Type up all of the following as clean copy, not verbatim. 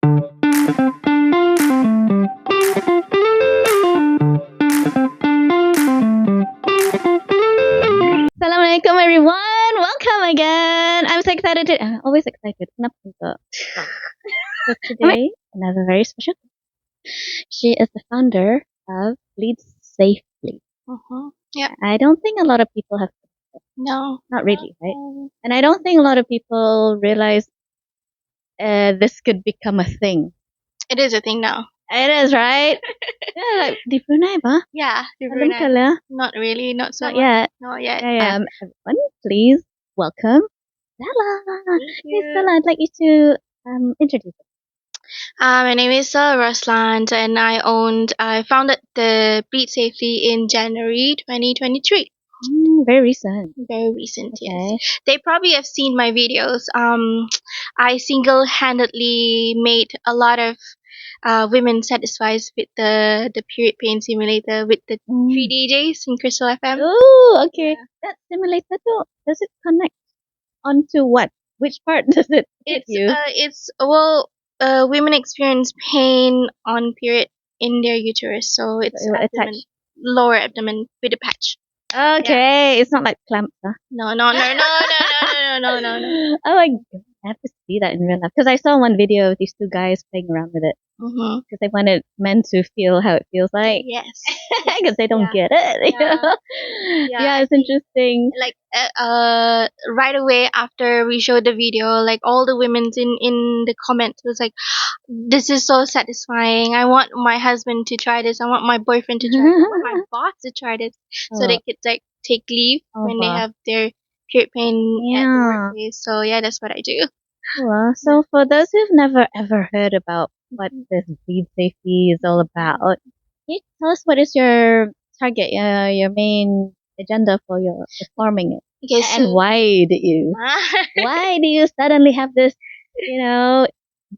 Assalamualaikum everyone. Welcome again. I'm so excited. I'm always excited. Kenapa gitu? So today, another very special. She is the founder of Bleed Safely. Yep. I don't think a lot of people have. No. Not really, right? And I don't think a lot of people realize this could become a thing. It is a thing now. It is, right? Yeah, like di Brunei ba? Yeah. Alam ka lah? Not really. Not so Not much. yet. Not yet. Yeah. Everyone, please welcome Stella. Hey, Stella, I'd like you to introduce us. My name is Ruslan, and I founded the Bleed Safely in January 2023. Very recent. Very recent, Okay. yes. They probably have seen my videos. I single-handedly made a lot of women satisfied with the period pain simulator with the 3 DJs in Crystal FM. Oh, okay. That simulator too, does it connect onto what? Which part does it hit you? Women experience pain on period in their uterus, so it's So it will abdomen, attach. lower abdomen with a patch. Okay, it's not like clamp, huh? No. Oh my god, I have to see that in real life. Because I saw one video of these two guys playing around with it. Mm-hmm. Because they wanted men to feel how it feels like. Yes. Because they don't get it. You know? Yeah, it's interesting. Like right away after we showed the video, like all the women in the comments was like, "This is so satisfying. I want my husband to try this. I want my boyfriend to try this. I want my boss to try this, so they could like take leave when they have their period pain at the workplace." So yeah, that's what I do. Well, so for those who've never ever heard about what this Bleed Safety is all about, can you tell us what is your target, your main agenda for your forming it? Okay, And why did you suddenly have this,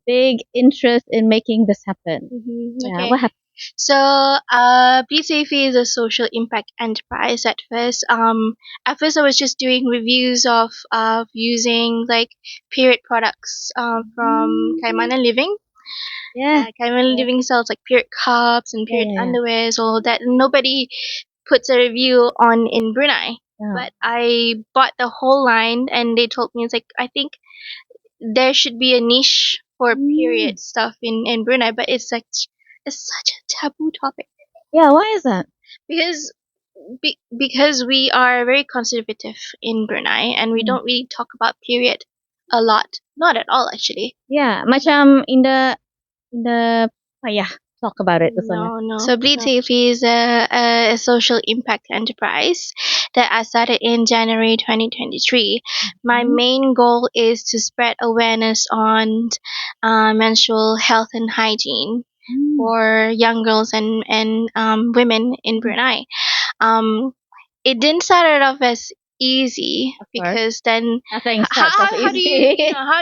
big interest in making this happen? Yeah, what happened? So, Bleed Safely is a social impact enterprise. At first, I was just doing reviews of using like period products from Kaimana Living. Yeah, Kaimana Living sells like period cups and period underwears, all that. Nobody puts a review on in Brunei. But I bought the whole line, and they told me, it's like, I think there should be a niche for period stuff in Brunei, but it's such a taboo topic. Yeah, why is that? Because we are very conservative in Brunei, and we don't really talk about period a lot. Not at all, actually. Yeah, macam in the talk about it. No. So Bleed Safely is a social impact enterprise that I started in January 2023. My main goal is to spread awareness on menstrual health and hygiene for young girls and women in Brunei. It didn't start off as easy, because then how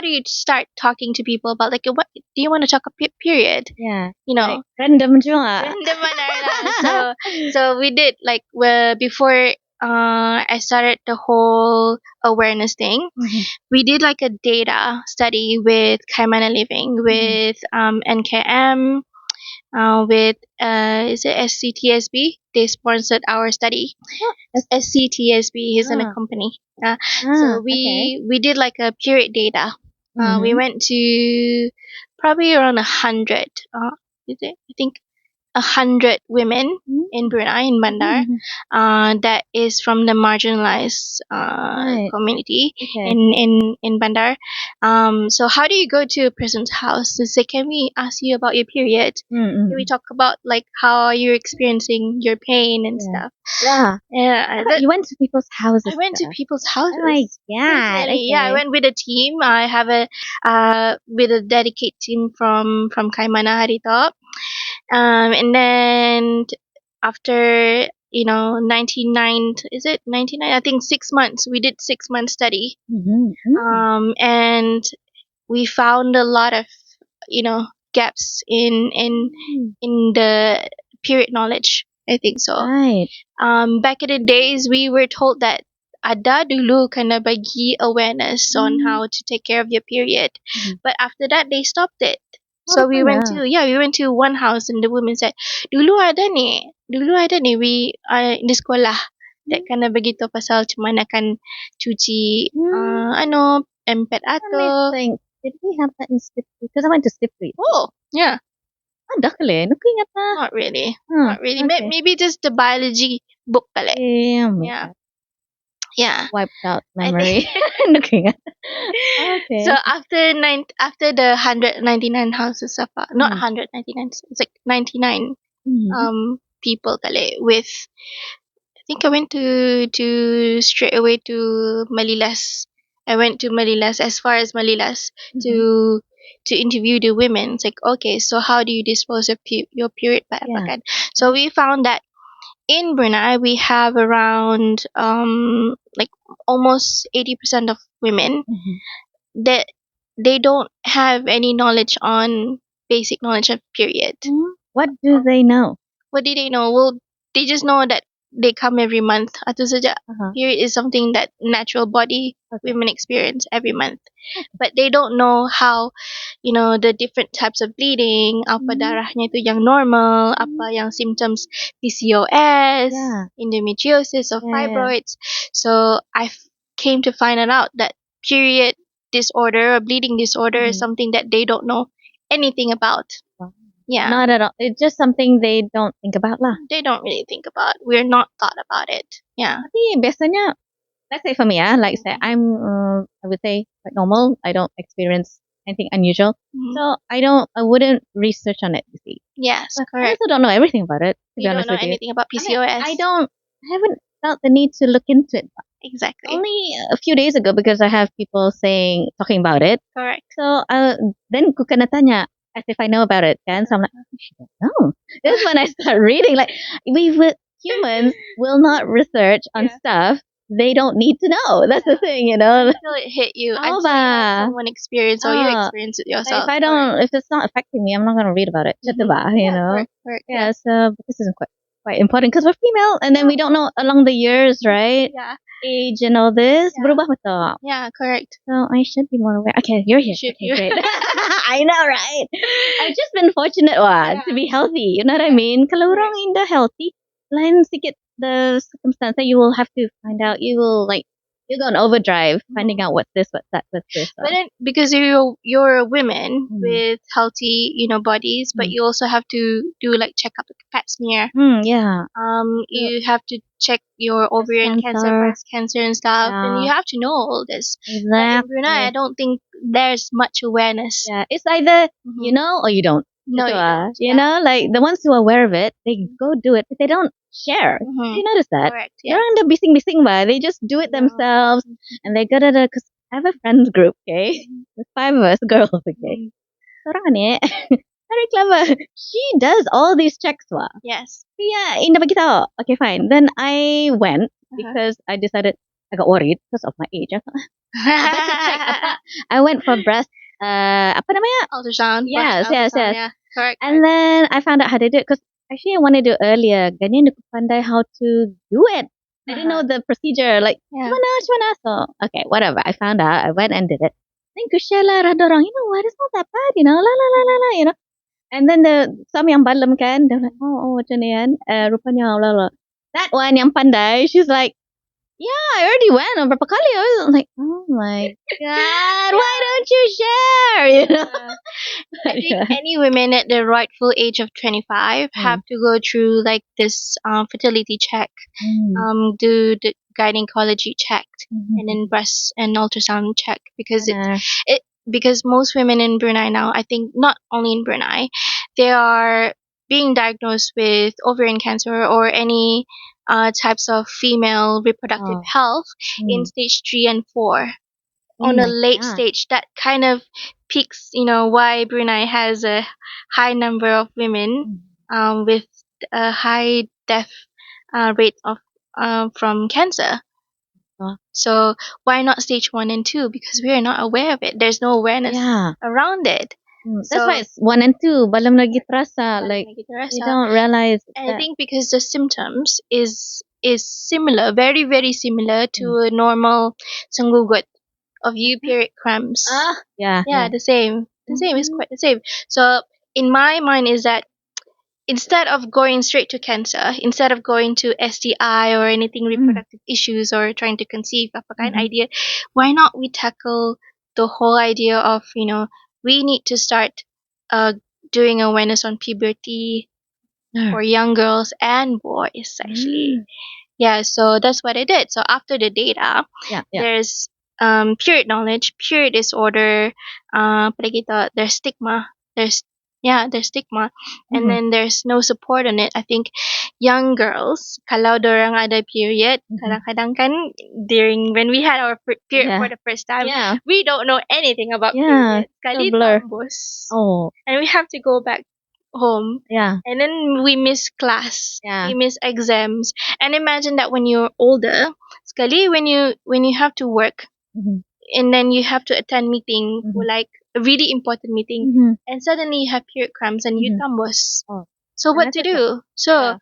do you start talking to people about, like, what do you want to talk about period? Yeah, like random juga. Random mana. So we did, like, before I started the whole awareness thing, we did like a data study with Kaimana Living, with NKM, with is it SCTSB? They sponsored our study. SCTSB is in a company. So we did like a period data. We went to probably around 100. Is it? I think 100 women in Brunei, in Bandar, that is from the marginalized community in Bandar. So how do you go to a person's house and say, "Can we ask you about your period? Can we talk about like how you're experiencing your pain and stuff?" You went to people's houses. I went to people's houses. Oh my god! Okay. Yeah, I went with a team. I have with a dedicated team from Kaimana Haritop. And then after 99, is it 99? I think 6 months. We did 6 month study. And we found a lot of gaps in the period knowledge. I think so. Right. Back in the days, we were told that ada dulu kena bagi awareness on how to take care of your period, but after that they stopped it. So we went to one house and the woman said, dulu ada ni di sekolah. That kind of begitu pasal cuma akan cuci empet Let me ato. think. Did we have that in Slippery? Because I went to Slippery. Oh, yeah. Ada kali. Naku ingat na. Not really. Huh, Not really. okay. Maybe just the biology book pala. Yeah. Yeah. Yeah. Wiped out I memory. think- Naku ingat. Okay. So after the 199 houses of not 199, it's like 99 people kali with. I think I went to straight away to Malilas. I went to Malilas, as far as Malilas, to interview the women. It's like, okay, so how do you dispose of your period? Yeah. So we found that in Brunei we have around like almost 80% of women that they don't have any knowledge on basic knowledge of period. What do they know? What do they know? Well, they just know that they come every month. Atu saja. Period is something that natural body women experience every month. But they don't know how, the different types of bleeding, apa darahnya itu yang normal, apa yang symptoms PCOS, endometriosis or fibroids. So I came to find out that period disorder or bleeding disorder is something that they don't know anything about. Yeah. Not at all. It's just something they don't think about lah. They don't really think about. We're not thought about it. Yeah. Tapi biasanya, let's say for me, like say I'm, I would say quite normal. I don't experience anything unusual, so I wouldn't research on it. You see. Yes, But I correct. also don't know everything about it. To You be don't honest know with you. anything about I PCOS. mean, I haven't felt the need to look into it. Exactly. Only a few days ago because I have people talking about it. Correct. So then ku kena tanya as if I know about it, kan? So I'm like, oh, she don't know. This is when I start reading. Like humans will not research on stuff they don't need to know. That's the thing, Until it hit you, until you have someone experience or you experience it yourself. Like if it's not affecting me, I'm not going to read about it. You know? Correct. Yeah, so this isn't quite important because we're female and then we don't know along the years, right? Yeah. Age and all this. Berubah betul. Yeah, correct. So I should be more aware. Okay, you're here. Okay, great. I know, right? I've just been fortunate to be healthy. You know what I mean? Kalau orang indah healthy, lain sikit the circumstance that you will have to find out. You will you go on overdrive finding out what's this, what's that, what's this. But then because you're a woman with healthy, bodies, but you also have to do like check up the pap smear. Yeah. You have to check your ovarian cancer, breast cancer and stuff, and you have to know all this. Exactly. But in Brunei, I don't think there's much awareness. Yeah, it's either you know or you don't. No, you don't. You know, like the ones who are aware of it, they go do it, but they don't share. You notice that? Correct. They're on the bising ba. They just do it themselves, and they go to because I have a friends group, okay? There's 5 of us girls, okay? Orang ni very clever. She does all these checks, Yes. Yeah, indah bagi tahu. Okay, fine. Then I went because I decided I got worried because of my age. I thought, I better check apa. I went for breast apa namanya? Ultrasound. Yes. Yeah, correct. And then I found out how to do it because actually I wanted to do it earlier. Ganyan aku pandai how to do it. I didn't know the procedure. Like, mana. So, okay, whatever. I found out. I went and did it. Then ku share lah rada orang, what, it's not that bad, la. And then some yang balam kan, they're like, oh, macam ni kan. Rupanya, la. That one yang pandai, she's like, yeah, I already went berapa kali. I was like, oh my God, why don't you share? I think any women at the rightful age of 25 have to go through like this fertility check, do the gynecology check, and then breast and ultrasound check because because most women in Brunei now, I think not only in Brunei, they are being diagnosed with ovarian cancer or any types of female reproductive health in stage 3 and 4. On a late stage, that kind of peaks, why Brunei has a high number of women with a high death rate of from cancer. So why not stage 1 and 2? Because we are not aware of it. There's no awareness around it. That's why it's 1 and 2. Balam lagi terasa. Like you don't realize. And I think because the symptoms is similar, very very similar to a normal sanggugut of period cramps. Yeah, the same. the same. It's quite the same. So in my mind is that instead of going straight to cancer, instead of going to STI or anything reproductive issues or trying to conceive apa kind idea, why not we tackle the whole idea of we need to start doing awareness on puberty for young girls and boys actually. Yeah, so that's what I did. So after the data, there's period knowledge, period disorder, apa lagi tu? There's stigma. There's stigma, and then there's no support on it. I think young girls, kalau dorang ada period, kadang-kadang kan during when we had our period for the first time, we don't know anything about period. Sekali tambus, and we have to go back home. And then we miss class. We miss exams. And imagine that when you're older, sekali when you have to work, and then you have to attend meeting for like a really important meeting, and suddenly you have period cramps and you tambos. So what to do? So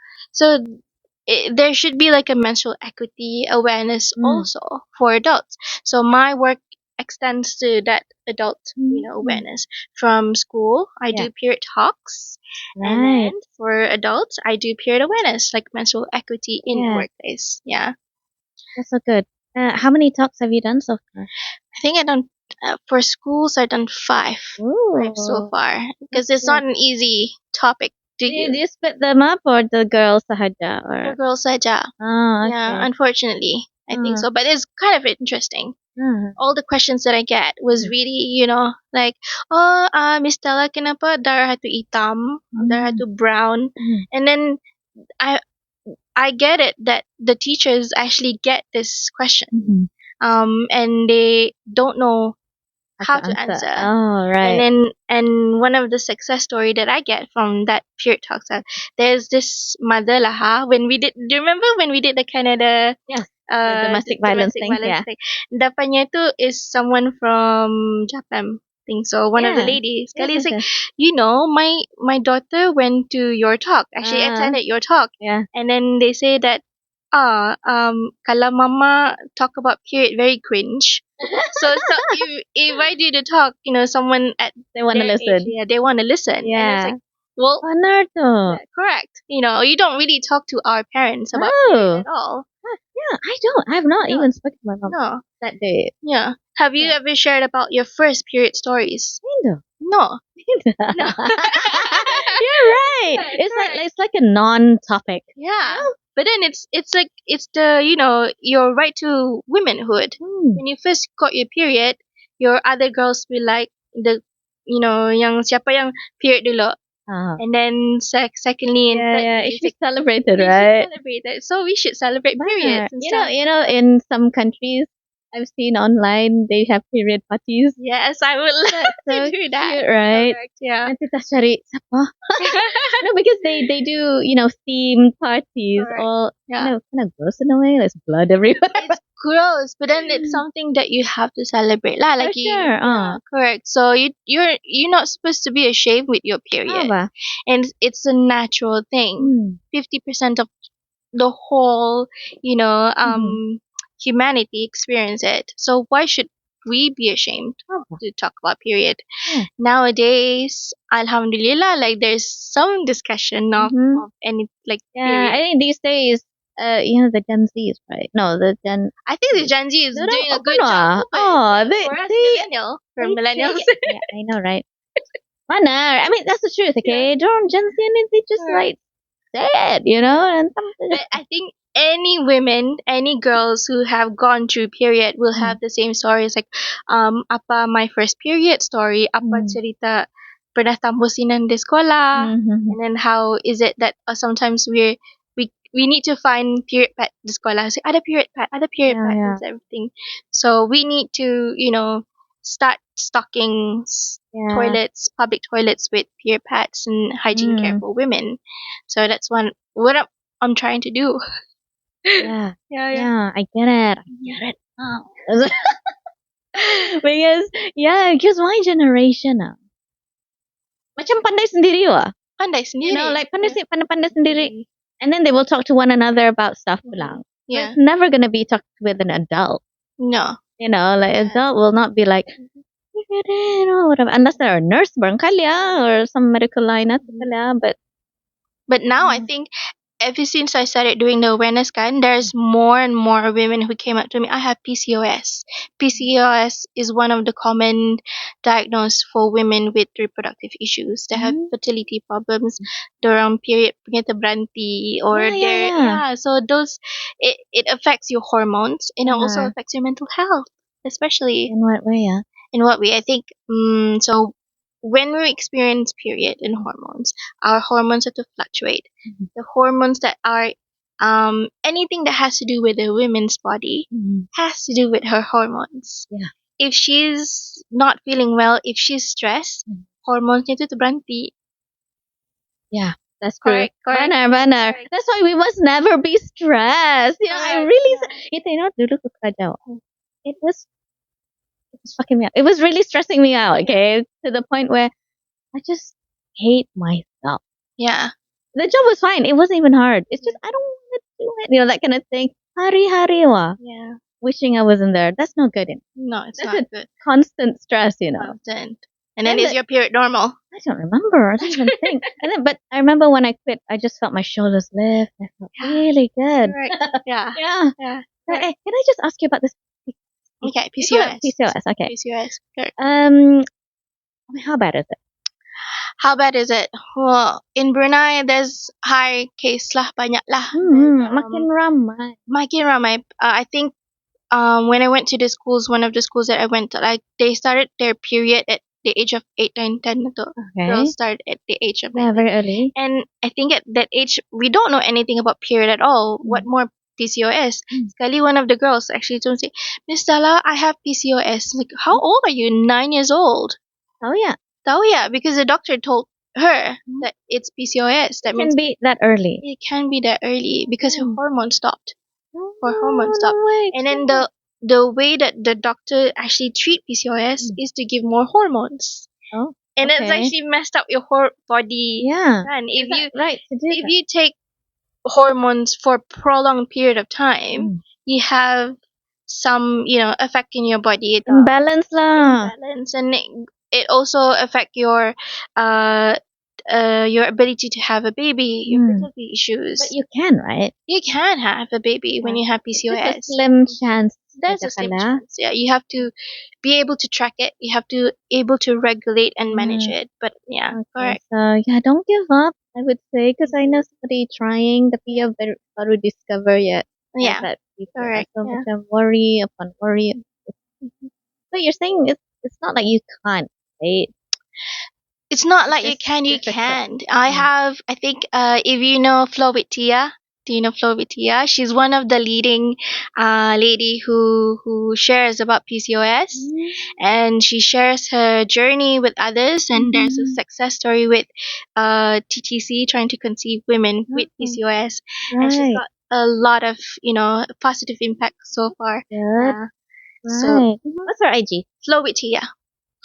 there should be like a menstrual equity awareness also for adults. So my work extends to that adult awareness. From school I do period talks, and then for adults I do period awareness like menstrual equity in the workplace. That's so good. How many talks have you done so far? I think I done for schools I've done five so far, because it's not an easy topic. Do you split them up or the girls sahaja? For girls saja. Oh, okay. Yeah, unfortunately I think so, but it's kind of interesting. All the questions that I get was really, like, Miss Stella, kenapa darah tu hitam, darah tu brown, and then I get it that the teachers actually get this question, and they don't know how to answer. Oh, right. And one of the success story that I get from that period talks, there's this mother lah, when we did. Do you remember when we did the Canada? The domestic violence thing. Dapannya tu is someone from Japan. I think so. One of the ladies. Sekali is like, my daughter went to your talk. Actually attended your talk. And then they say that kalau mama talk about period very cringe. So if I do the talk, someone at they want to listen. They want to listen. And it's like, well, correct. You don't really talk to our parents about period at all. I don't. I have not even spoken to my mom that day. Have you ever shared about your first period stories? No. No. You're right. It's like a non-topic. Yeah. But then it's the your right to womanhood. When you first got your period, your other girls will like the yang siapa yang period dulu. And then secondly and thirdly, it should be celebrated, right? So we should celebrate periods. In some countries I've seen online they have period parties. Yes, I would love to do that. Cute, right? Correct, yeah. Nanti kita cari siapa? No, because they do themed parties. Correct. All kind of gross in a way. There's blood everywhere. It's gross, but then it's something that you have to celebrate lah. Like sure. Correct. So you're not supposed to be ashamed with your period, and it's a natural thing. 50% of the whole humanity experience it. So why should we be ashamed to talk about period? Nowadays, alhamdulillah, like there's some discussion of any like period. I think these days the Gen Zs, right? No, the Gen. I think the Gen Z is doing a good job. For millennials. I know, right? Mana? I mean, that's the truth. Okay, don't Gen Z and they just like say it, and but I think any women, any girls who have gone through period will have the same stories. Like, apa my first period story, apa cerita pernah tambusinan di sekolah, and then how is it that sometimes we need to find period pad di sekolah. So ada period pad, and everything. So we need to start stocking toilets, public toilets with period pads and hygiene care for women. So that's what I'm trying to do. Yeah, I get it. Because my generation macam pandai sendiri lah. Pandai sendiri. Like pandai sendiri. And then they will talk to one another about stuff pulang. Yeah. It's never going to be talked with an adult. No. Like adult will not be like, If you didn't know, whatever. Unless they're a nurse, barangkali or some medical line, But now I think ever since I started doing the awareness guide, there's more and more women who came up to me. I have PCOS. PCOS is one of the common diagnosed for women with reproductive issues. They have fertility problems, dorang period punya terberhenti, or so those it affects your hormones and it also affects your mental health, especially. In what way? In what way? I think so when we experience period and hormones, our hormones have to fluctuate. The hormones that are anything that has to do with a woman's body has to do with her hormones. Yeah. If she's not feeling well, if she's stressed, hormones itu berhenti. Yeah, that's true. Correct. Benar. That's why we must never be stressed. You know, I really, dulu ke kacau. It was fucking me up. It was really stressing me out. Okay, to the point where I just hate myself. Yeah. The job was fine. It wasn't even hard. It's just I don't want to do it. You know, that kind of thing. Hari-hari wa. Yeah. Wishing I wasn't there. That's not good. No, it's That's not good. Constant stress, you know. Constant. And then is your period normal? I don't remember. I don't even think. But I remember when I quit, I just felt my shoulders lift. I felt really good. Right. Yeah. Yeah. Hey, can I just ask you about this? Okay, PCOS. PCOS. Okay. PCOS. Good. How bad is it? How bad is it? Well, in Brunei, there's high case lah, banyak lah. Makin ramai. Makin ramai. I think when I went to the schools, one of the schools that I went to, like they started their period at the age of 8, 9, 10. Okay. Girls start at the age of 9. Yeah, very early. And I think at that age, we don't know anything about period at all. What more PCOS? Sekali one of the girls actually told me, Miss Stella, I have PCOS. Like, how old are you? 9 years old. Oh yeah. Because the doctor told her that it's PCOS. That can be that early. It can be that early because her hormone stopped. Her hormone No stopped. way, And then the way that the doctor actually treat PCOS is to give more hormones. Oh. And it's actually messed up your body. Yeah. And if if you take hormones for prolonged period of time, you have some, effect in your body. Imbalance lah. Imbalance, and it also affect your ability to have a baby, your fertility issues. But you can, right? You can have a baby when you have PCOS. There's a slim chance. There's a slim chance. Yeah, you have to be able to track it. You have to able to regulate and manage it. But correct. So don't give up. I would say because I know somebody trying the PO baru discover yet. Yeah, correct. So macam worry upon worry. But you're saying it's not like you can't, right? It's not like you can't. I think, if you know Flo with Tia, do you know Flo with Tia? She's one of the leading lady who shares about PCOS, and she shares her journey with others, and there's a success story with TTC, trying to conceive women with PCOS, and she's got a lot of positive impact so far. Good. So what's her IG? Flo with Tia.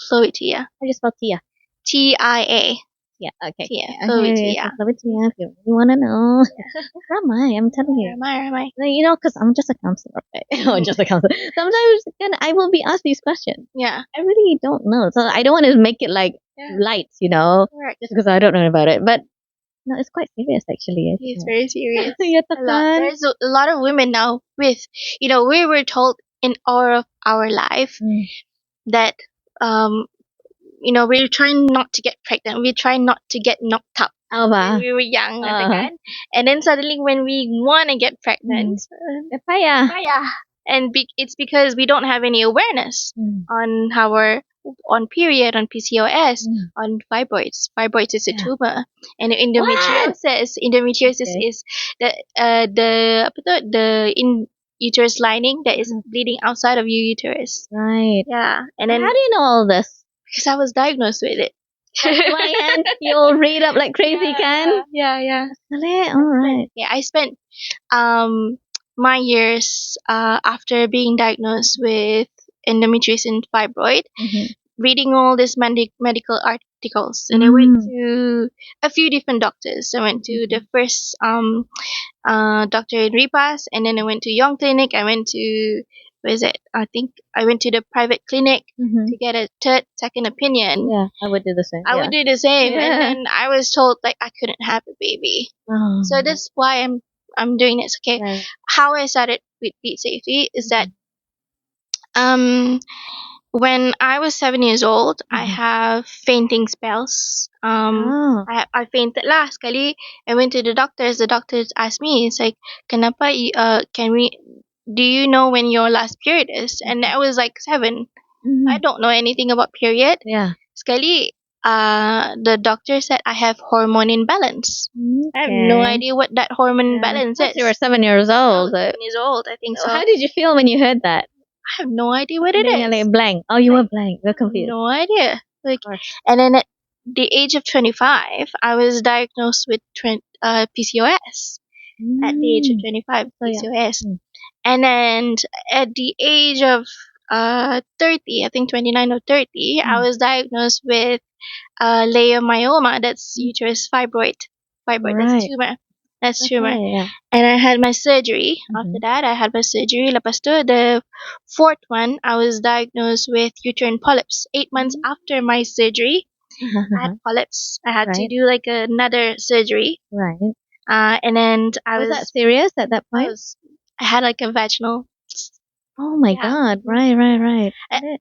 Flo with Tia. How do you spell Tia? TIA. Yeah, okay. Flo with Tia. Flo with Tia, if you really want to know. Ramai, I'm telling you. Ramai. You know, because I'm just a counselor, right? Oh, just a counselor. Sometimes I will be asked these questions. Yeah. I really don't know. So I don't want to make it like lights, Correct. just because I don't know about it. But no, it's quite serious actually. It's very serious. There's a lot of women now with, we were told in all of our life that, we're trying not to get pregnant. We try not to get knocked up when we were young. And then suddenly when we want to get pregnant, payah. And it's because we don't have any awareness on on period, on PCOS, on fibroids. Fibroids is a tumor, and endometriosis is the in uterus lining that is bleeding outside of your uterus. Right. Yeah. And then how do you know all this? Because I was diagnosed with it. You'll read up like crazy, can? Yeah. All right. Yeah, I spent my years after being diagnosed with endometriosis and fibroid, reading all these medical articles, and I went to a few different doctors. I went to the first doctor in Ripas, and then I went to Young Clinic. I went to what is it? I think I went to the private clinic to get a second opinion. Yeah, I would do the same. I would do the same, and then I was told like I couldn't have a baby. Oh. So that's why I'm doing this. Okay, Right. how I started with Beat Safety is that when I was 7 years old, I have fainting spells. I fainted lah sekali. I went to the doctors. The doctors asked me, it's like, kenapa? Do you know when your last period is? And I was like 7. I don't know anything about period. Yeah. Sekali, the doctor said I have hormone imbalance. Okay. I have no idea what that hormone imbalance is. You were 7 years old. 7 years old, I think so. How did you feel when you heard that? I have no idea what it is. Like blank. Oh, you were blank. You're confused. No idea. Like, and then at the age of 25, I was diagnosed with PCOS. At the age of 25, PCOS. And then at the age of 30, I think 29 or 30, I was diagnosed with leiomyoma. That's uterus fibroid. That's tumor. That's tumor. Yeah. And I had my surgery. After that, I had my surgery. Lepas tu, the fourth one, I was diagnosed with uterine polyps. 8 months after my surgery, I had polyps. I had to do like another surgery. Right. And then I was that serious at that point? I had like a vaginal. Oh my god! Right.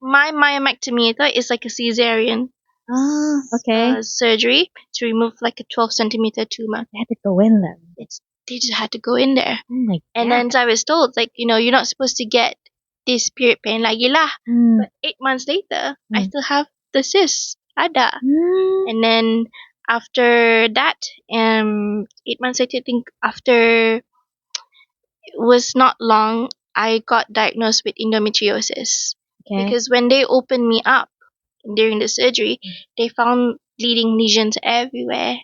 My myomectomy is like a cesarean. Okay. Surgery to remove like a 12 centimeter tumor. They had to go in there. They just had to go in there. Oh my god. And then I was told, like, you're not supposed to get this period pain lagi lah. But 8 months later, I still have the cyst. Ada. And then after that, 8 months later, I think after it was not long, I got diagnosed with endometriosis. Okay. Because when they opened me up during the surgery, they found bleeding lesions everywhere.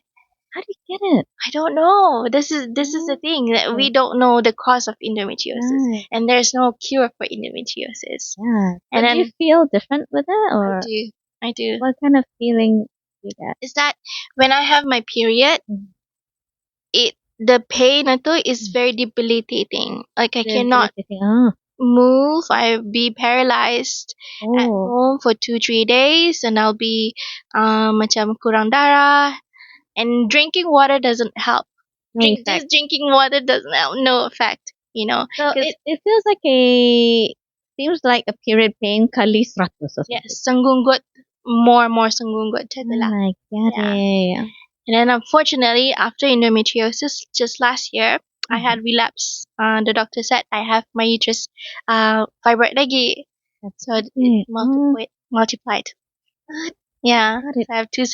How do you get it? I don't know. This is the thing that we don't know the cause of endometriosis, and there's no cure for endometriosis. Yeah. And do you feel different with it, or I do. What kind of feeling do you get? Is that when I have my period, the pain is very debilitating. Like I cannot move. I'll be paralyzed at home for 2-3 days, and I'll be macam kurang darah. And drinking water doesn't help. Just drinking water doesn't help. No effect, So it feels like seems like a period pain kali 100 or something. Yes, sanggunggut. More sanggunggut. Oh my god. Yeah. And then unfortunately, after endometriosis, just last year, I had relapse. The doctor said I have my uterus fibroid lagi. So it multiplied. Yeah, so I have two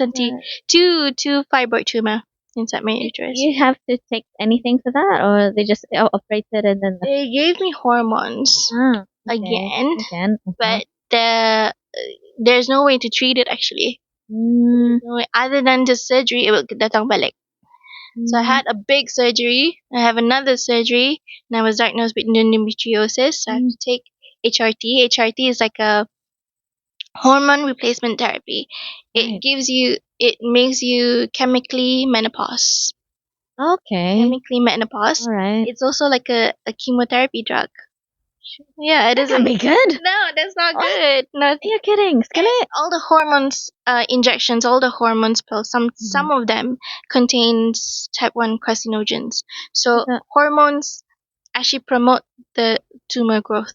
fibroid tumor inside my uterus. Do you have to take anything for that, or they just operated and then they gave me hormones again, but there's no way to treat it actually. No way, other than just surgery, it will datang balik. So I had a big surgery. I have another surgery, and I was diagnosed with endometriosis. So I have to take HRT. HRT is like a hormone replacement therapy. It makes you chemically menopause. Okay. Chemically menopause. All right. It's also like a chemotherapy drug. Yeah, it doesn't. That can be good. No, that's not good. No, you're kidding. All the hormones injections, all the hormones pills, some of them contains type 1 carcinogens. So hormones actually promote the tumor growth.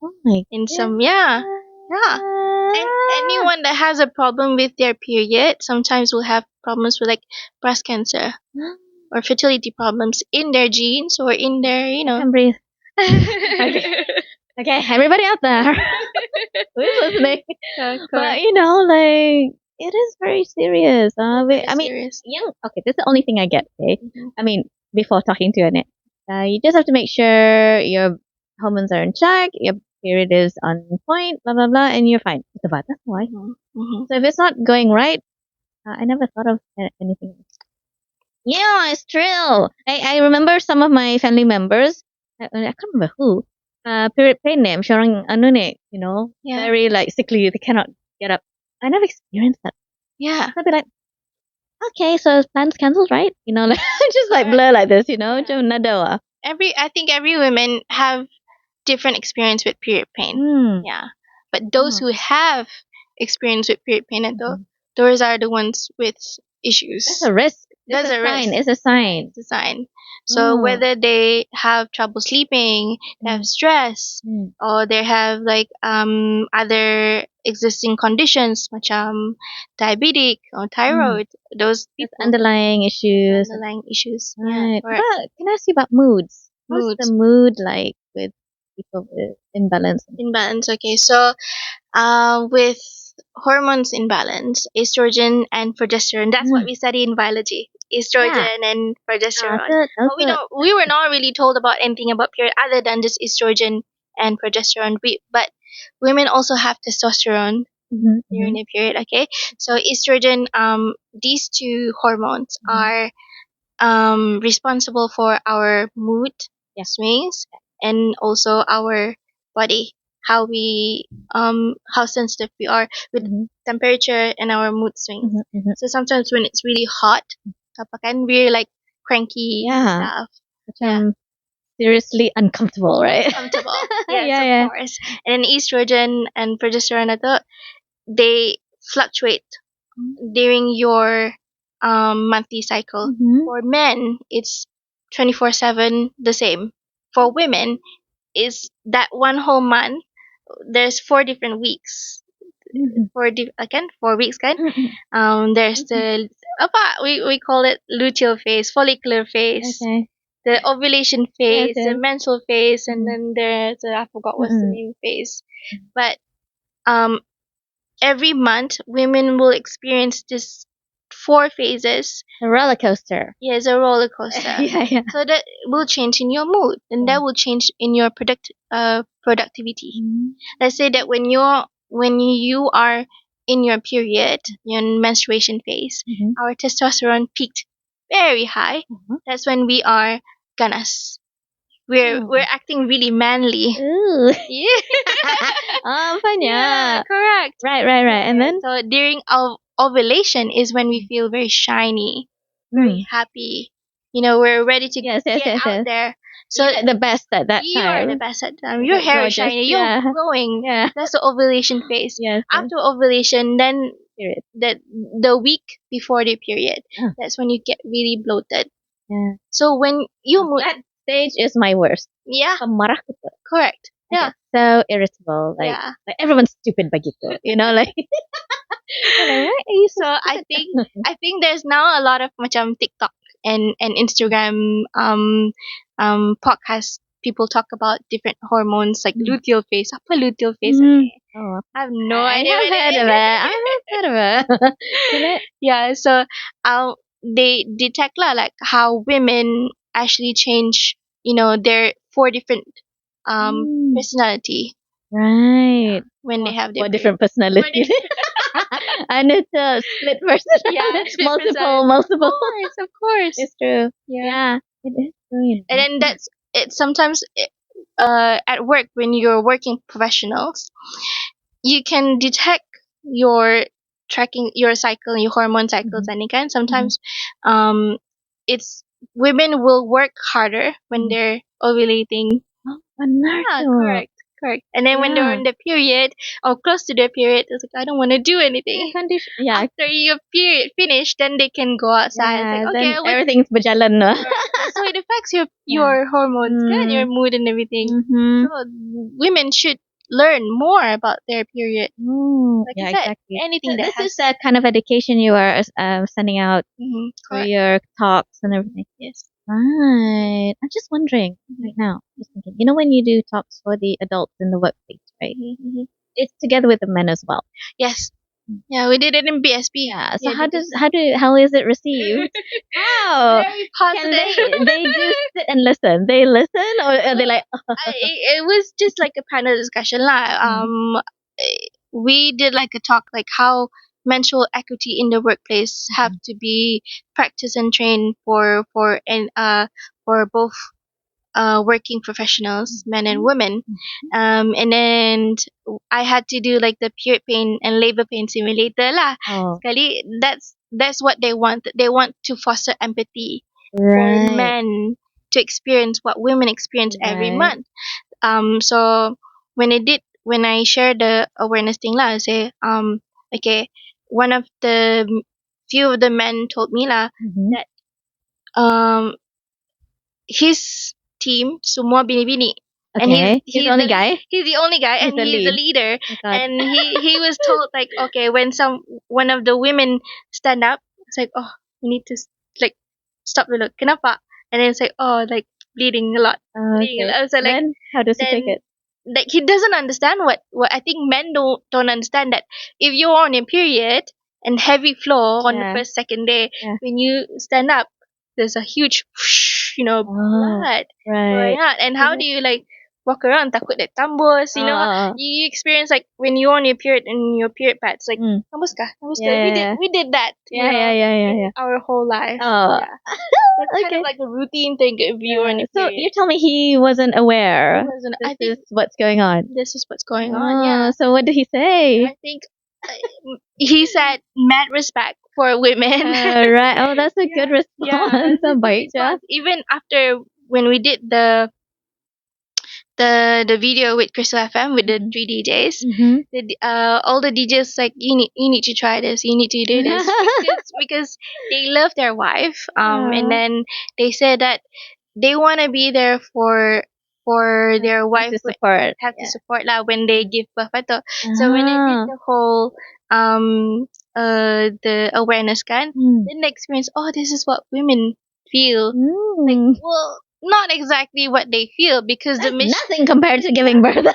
Oh my in some yeah. And anyone that has a problem with their period sometimes will have problems with like breast cancer or fertility problems in their genes or in their, I can breathe. Okay, everybody out there who's listening. But like it is very serious. Serious. Okay, this is the only thing I get. Okay, I mean before talking to Annette, you just have to make sure your hormones are in check, your period is on point, blah blah blah, and you're fine. That's why. So if it's not going right, I never thought of anything else. Yeah, it's true. I remember some of my family members. I can't remember who. Period pain name, showing very like sickly. They cannot get up. I never experienced that. Yeah. I'd be like, okay, so plans cancelled, right? Like just like blur like this, I think every women have different experience with period pain. Yeah. But those Oh. who have experience with period pain, those are the ones with issues. That's a risk. That's a risk. It's a sign. It's a sign. So Oh. whether they have trouble sleeping, they have stress, or they have like other existing conditions, macam diabetic or thyroid, those There's people underlying issues. underlying issues. Right. Yeah, correct. Can I ask you about moods? What's Moods. the mood like with people with imbalance? Imbalance. Okay, so with hormones imbalance, estrogen and progesterone. That's what we study in biology. Estrogen and progesterone. But we were not really told about anything about period other than just estrogen and progesterone. But women also have testosterone during the period. Okay, so estrogen. These two hormones are responsible for our mood swings and also our body, how we how sensitive we are with temperature and our mood swings. So sometimes when it's really hot, we're like cranky stuff. Seriously uncomfortable, right? Uncomfortable. Yes, of course. And then estrogen and progesterone, they fluctuate during your monthly cycle. For men, it's 24/7 the same. For women, is that one whole month. There's 4 different weeks. 4 weeks kan. There's the we call it luteal phase, follicular phase, the ovulation phase, the menstrual phase, and then there's I forgot what's the name phase. But every month women will experience this 4 phases. A roller coaster. Yeah, it's a roller coaster. So that will change in your mood, and that will change in your productivity. Let's say that when you are in your period, your menstruation phase, our testosterone peaked very high. That's when we are ganas. We're acting really manly. Ooh. Yeah. Yeah, correct. Right. And then? So during ovulation is when we feel very shiny, very happy. We're ready to get out there. So you're the best at that you time. are the best at that time. Your hair is shiny. You're glowing. That's the ovulation phase. After ovulation, then the week before the period, that's when you get really bloated. So when you that stage is my worst. Pemarah gitu. Correct. Yeah. So irritable. Like everyone's stupid begitu. Like. So I think there's now a lot of macam TikTok and Instagram podcast. People talk about different hormones like luteal phase. Apa luteal phase? Oh, I have no idea. I have heard of it. Yeah, so they detect like how women actually change, their 4 different personality. Right. When they have their different personality. And it's a split personality. Yeah, multiple. Of course. It's true. Yeah. It is brilliant. And then that's it. Sometimes at work when you're working professionals, you can detect your tracking your cycle, your hormone cycles, and again sometimes it's women will work harder when they're ovulating. Correct. And then when they're in the period or close to their period, it's like I don't want to do anything. After your period finished, then they can go outside. It's like, okay, everything's berjalan. So it affects your hormones, your mood and everything. So women should learn more about their period. Like I said, exactly. anything This is a kind of education you are sending out for your talks and everything. Yes. Right. I'm just wondering right now. Just thinking. When you do talks for the adults in the workplace, right? It's together with the men as well. Yes. Yeah, we did it in BSP. Yeah. So how is it received? How? Very positive. They do sit and listen. They listen, or are they like? It was just like a panel discussion lah. We did like a talk like how menstrual equity in the workplace have to be practiced and trained for both working professionals, men and women. And then I had to do like the period pain and labor pain simulator lah. Sekali, that's what they want. They want to foster empathy for men to experience what women experience every month. So when I share the awareness thing lah, I say okay, one of the few of the men told me lah that um his team semua bini-bini. And He's the only guy. he's the only guy, He's and the he's a lead. leader. Oh God. And he was told like, okay, when one of the women stand up, it's like, oh, we need to like stop dulu. Kenapa? And then it's like, oh, like bleeding a lot. Bleeding a Okay. lot. So like, Then how does he take then it? like he doesn't understand what I think men don't understand that if you're on a period and heavy flow on the Yeah. first second day, Yeah. when you stand up, there's a huge whoosh, blood going Right. out. And how do you like walk around takut that tambus, you experience like when you're on your period and your period pads like tambus kah? Yeah. We did that Yeah. our whole life. Oh. Yeah. That's kind Okay. of like a routine thing if you're on a So period. you tell me he wasn't aware. I This think is what's going on. this is what's going on. Yeah. So what did he say? I think he said mad respect for women. Right. Oh, that's a good Yeah, response. that's a Ang good bait siya. response. Even after when we did the video with Crystal FM with the 3 DJs, all the DJs like you need to try this, you need to do this because they love their wife. And then they said that they want to be there for their wife to support. have to support lah when they give birth. So when I did the whole the awareness kan, then the experience, oh, this is what women feel. Like, well, not exactly what they feel because the Nothing compared to giving birth.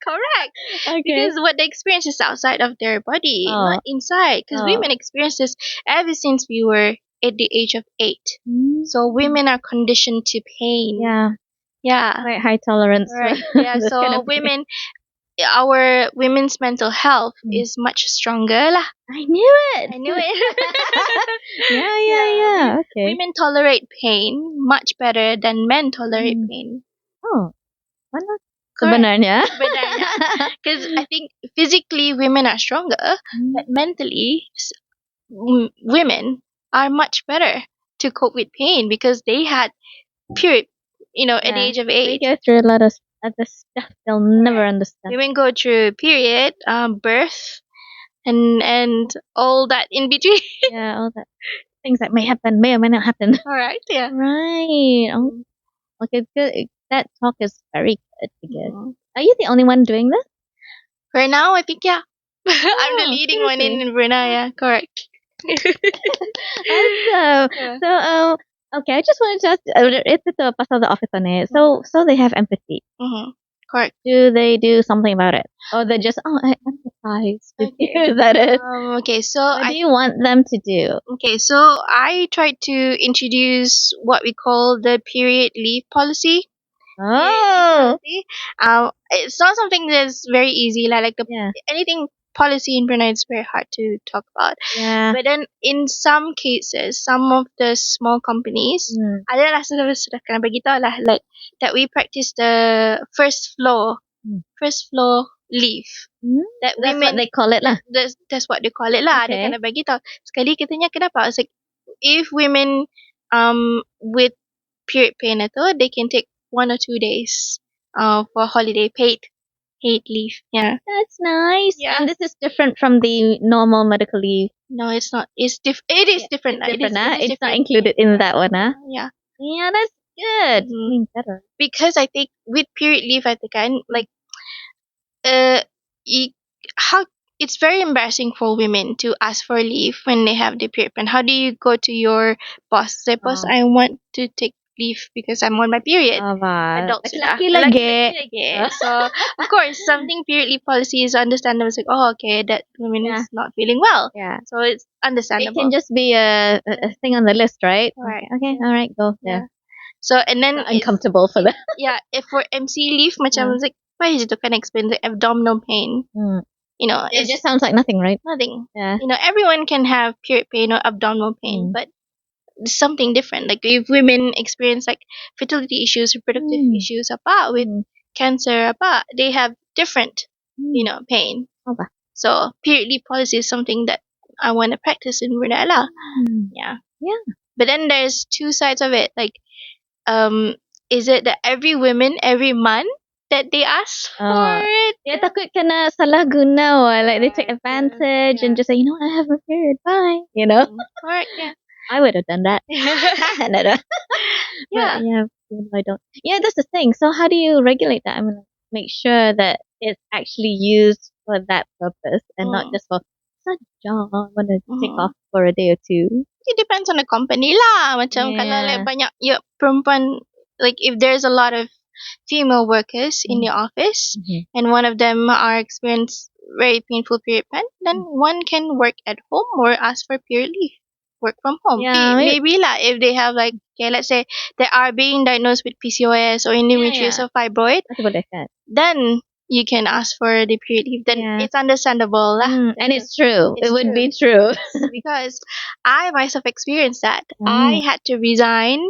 correct. Okay. Because what they experience is outside of their body, not inside. Because women experience this ever since we were at the age of 8. So women are conditioned to pain. Yeah. Quite high tolerance. Right. for Yeah. this So kind of thing. our women's mental health is much stronger lah. I knew it. Yeah. Okay. Women tolerate pain much better than men tolerate pain. Oh, mana? Sebenarnya. Because I think physically women are stronger, but mentally women are much better to cope with pain because they had period, at the age of 8. They go through a lot of other stuff they'll never understand. Women go through period, birth, and all that in between. Yeah, all that things that may happen, may or may not happen. All right. Yeah. Right. Oh, okay. Good. That talk is very good. Are you the only one doing this? Right now, I think yeah. I'm the leading one in Brunei. Yeah, correct. Awesome. So, okay, I just wanted to ask, ito pasal the office on it. So they have empathy. Correct. Do they do something about it? Or they just, I empathize with you. Is that it? Okay, so What do you want them to do? Okay, so I tried to introduce what we call the period leave policy. Oh. It's not something that's very easy. Like anything policy in Brunei is very hard to talk about. Yeah. But then in some cases, some of the small companies, adalah sudah kena bagi tahu lah, like that we practice the first floor leave. That That's women, what they call it lah. That's what they call it lah. Dia kena bagi tahu. Sekali katanya kenapa? It's like if women with period pain itu, they can take 1 or 2 days for holiday paid leave. Yeah. That's nice. Yeah. And this is different from the normal medical leave. No, it's not. It is different. It's different. It's not included in that one, huh? Yeah. Yeah, that's good. I mean, better. Because I think with period leave, I think like how it's very embarrassing for women to ask for leave when they have the period pain. How do you go to your boss? Say, boss, I want to take leave because I'm on my period. Adults lagi. So of course, something period leave policy is understandable. It's like, oh, okay, that woman is not feeling well. Yeah. So it's understandable. It can just be a thing on the list, right? Right. Okay. All right. Go there. So and then uncomfortable for that. Yeah. If for MC leave, macam like, why is it can explain the abdominal pain? It just sounds like nothing, right? Nothing. Yeah. Everyone can have period pain or abdominal pain, but something different. Like if women experience like fertility issues, reproductive issues, apa with cancer, apa they have different, pain. Okay. So period leave policy is something that I want to practice in Brunei lah. Yeah. But then there's two sides of it. Like, is it that every woman every month that they ask for it. Ya takut kena salah guna or like they take advantage and just say, I have a period, bye. Correct, yeah. I would have done that. No. Yeah. But yeah, I don't. Yeah, that's the thing. So how do you regulate that? I mean, make sure that it's actually used for that purpose and not just for such job. I want to take off for a day or two. It depends on the company lah. Macam kalau like banyak perempuan, like if there's a lot of female workers in the office and one of them are experienced very painful period pain, then one can work at home or ask for period leave. Work from home. Yeah, maybe lah if they have like, okay, let's say they are being diagnosed with PCOS or endometriosis or fibroid, then you can ask for the period leave. Then it's understandable lah. And it's true. It would be true. Because I myself experienced that. I had to resign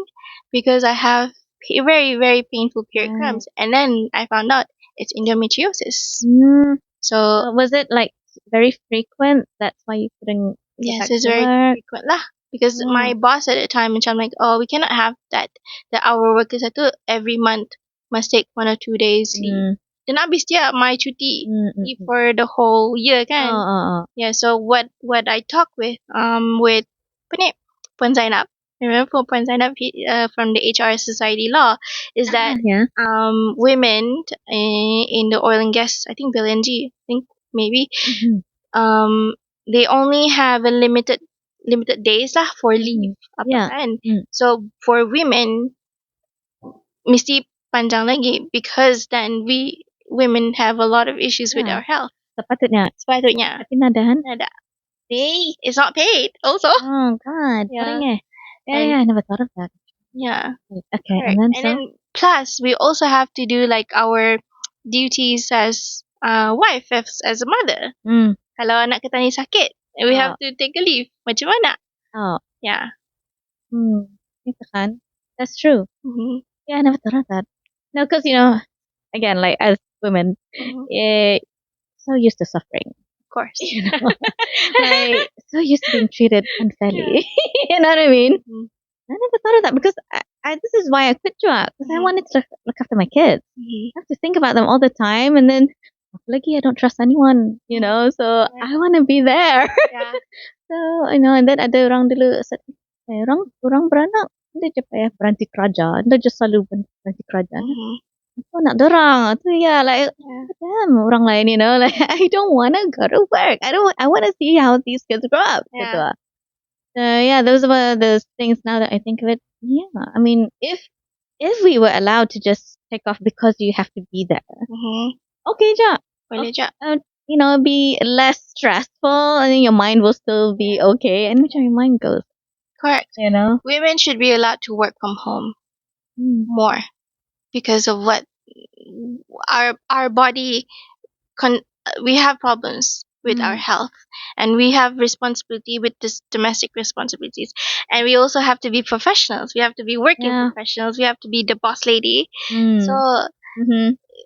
because I have very, very painful period cramps. And then I found out it's endometriosis. So was it like very frequent? That's why you couldn't get back it's to very work? frequent lah. Because my boss at the time, I'm like, we cannot have that. That our workers every month must take 1 or 2 days leave. Then habis dia my cuti for the whole year kan. Yeah, so what I talked with apa ni, Puan Zainab. Remember Puan Zainab from the HR Society Law is that women in the oil and gas, I think BLNG, I think maybe they only have a limited days lah for leave. Kan? So for women mesti panjang lagi because then women have a lot of issues with our health. Sepatutnya. Tapi nada. It's not paid also. Oh God. Yeah. I never thought of that. Yeah. Okay. Right. And then plus we also have to do like our duties as a wife, as a mother. Kalau anak kita ni sakit, we have to take a leave. Macam mana? Yeah. Itu kan. That's true. Yeah, I never thought of that. No, because again, like as women, so used to suffering. Of course. Like so used to being treated unfairly. You know what I mean? I never thought of that because this is why I quit job because I wanted to look after my kids. I have to think about them all the time, and then lagi I don't trust anyone, so I want to be there. Yeah. So and then ada orang dulu orang beranak dia je payah berhenti kerja, dia je selalu berhenti kerja. Aku nak dorang tu like damn orang lain, like I don't want to go to work. I want to see how these kids grow up. Gitu. So those are the things now that I think of it. Yeah, I mean, if we were allowed to just take off because you have to be there, okay, boleh je. Be less stressful, and then your mind will still be okay, and which your mind goes. Correct. Women should be allowed to work from home more because of what our body we have problems with our health, and we have responsibility with this domestic responsibilities, and we also have to be professionals. We have to be working professionals. We have to be the boss lady. So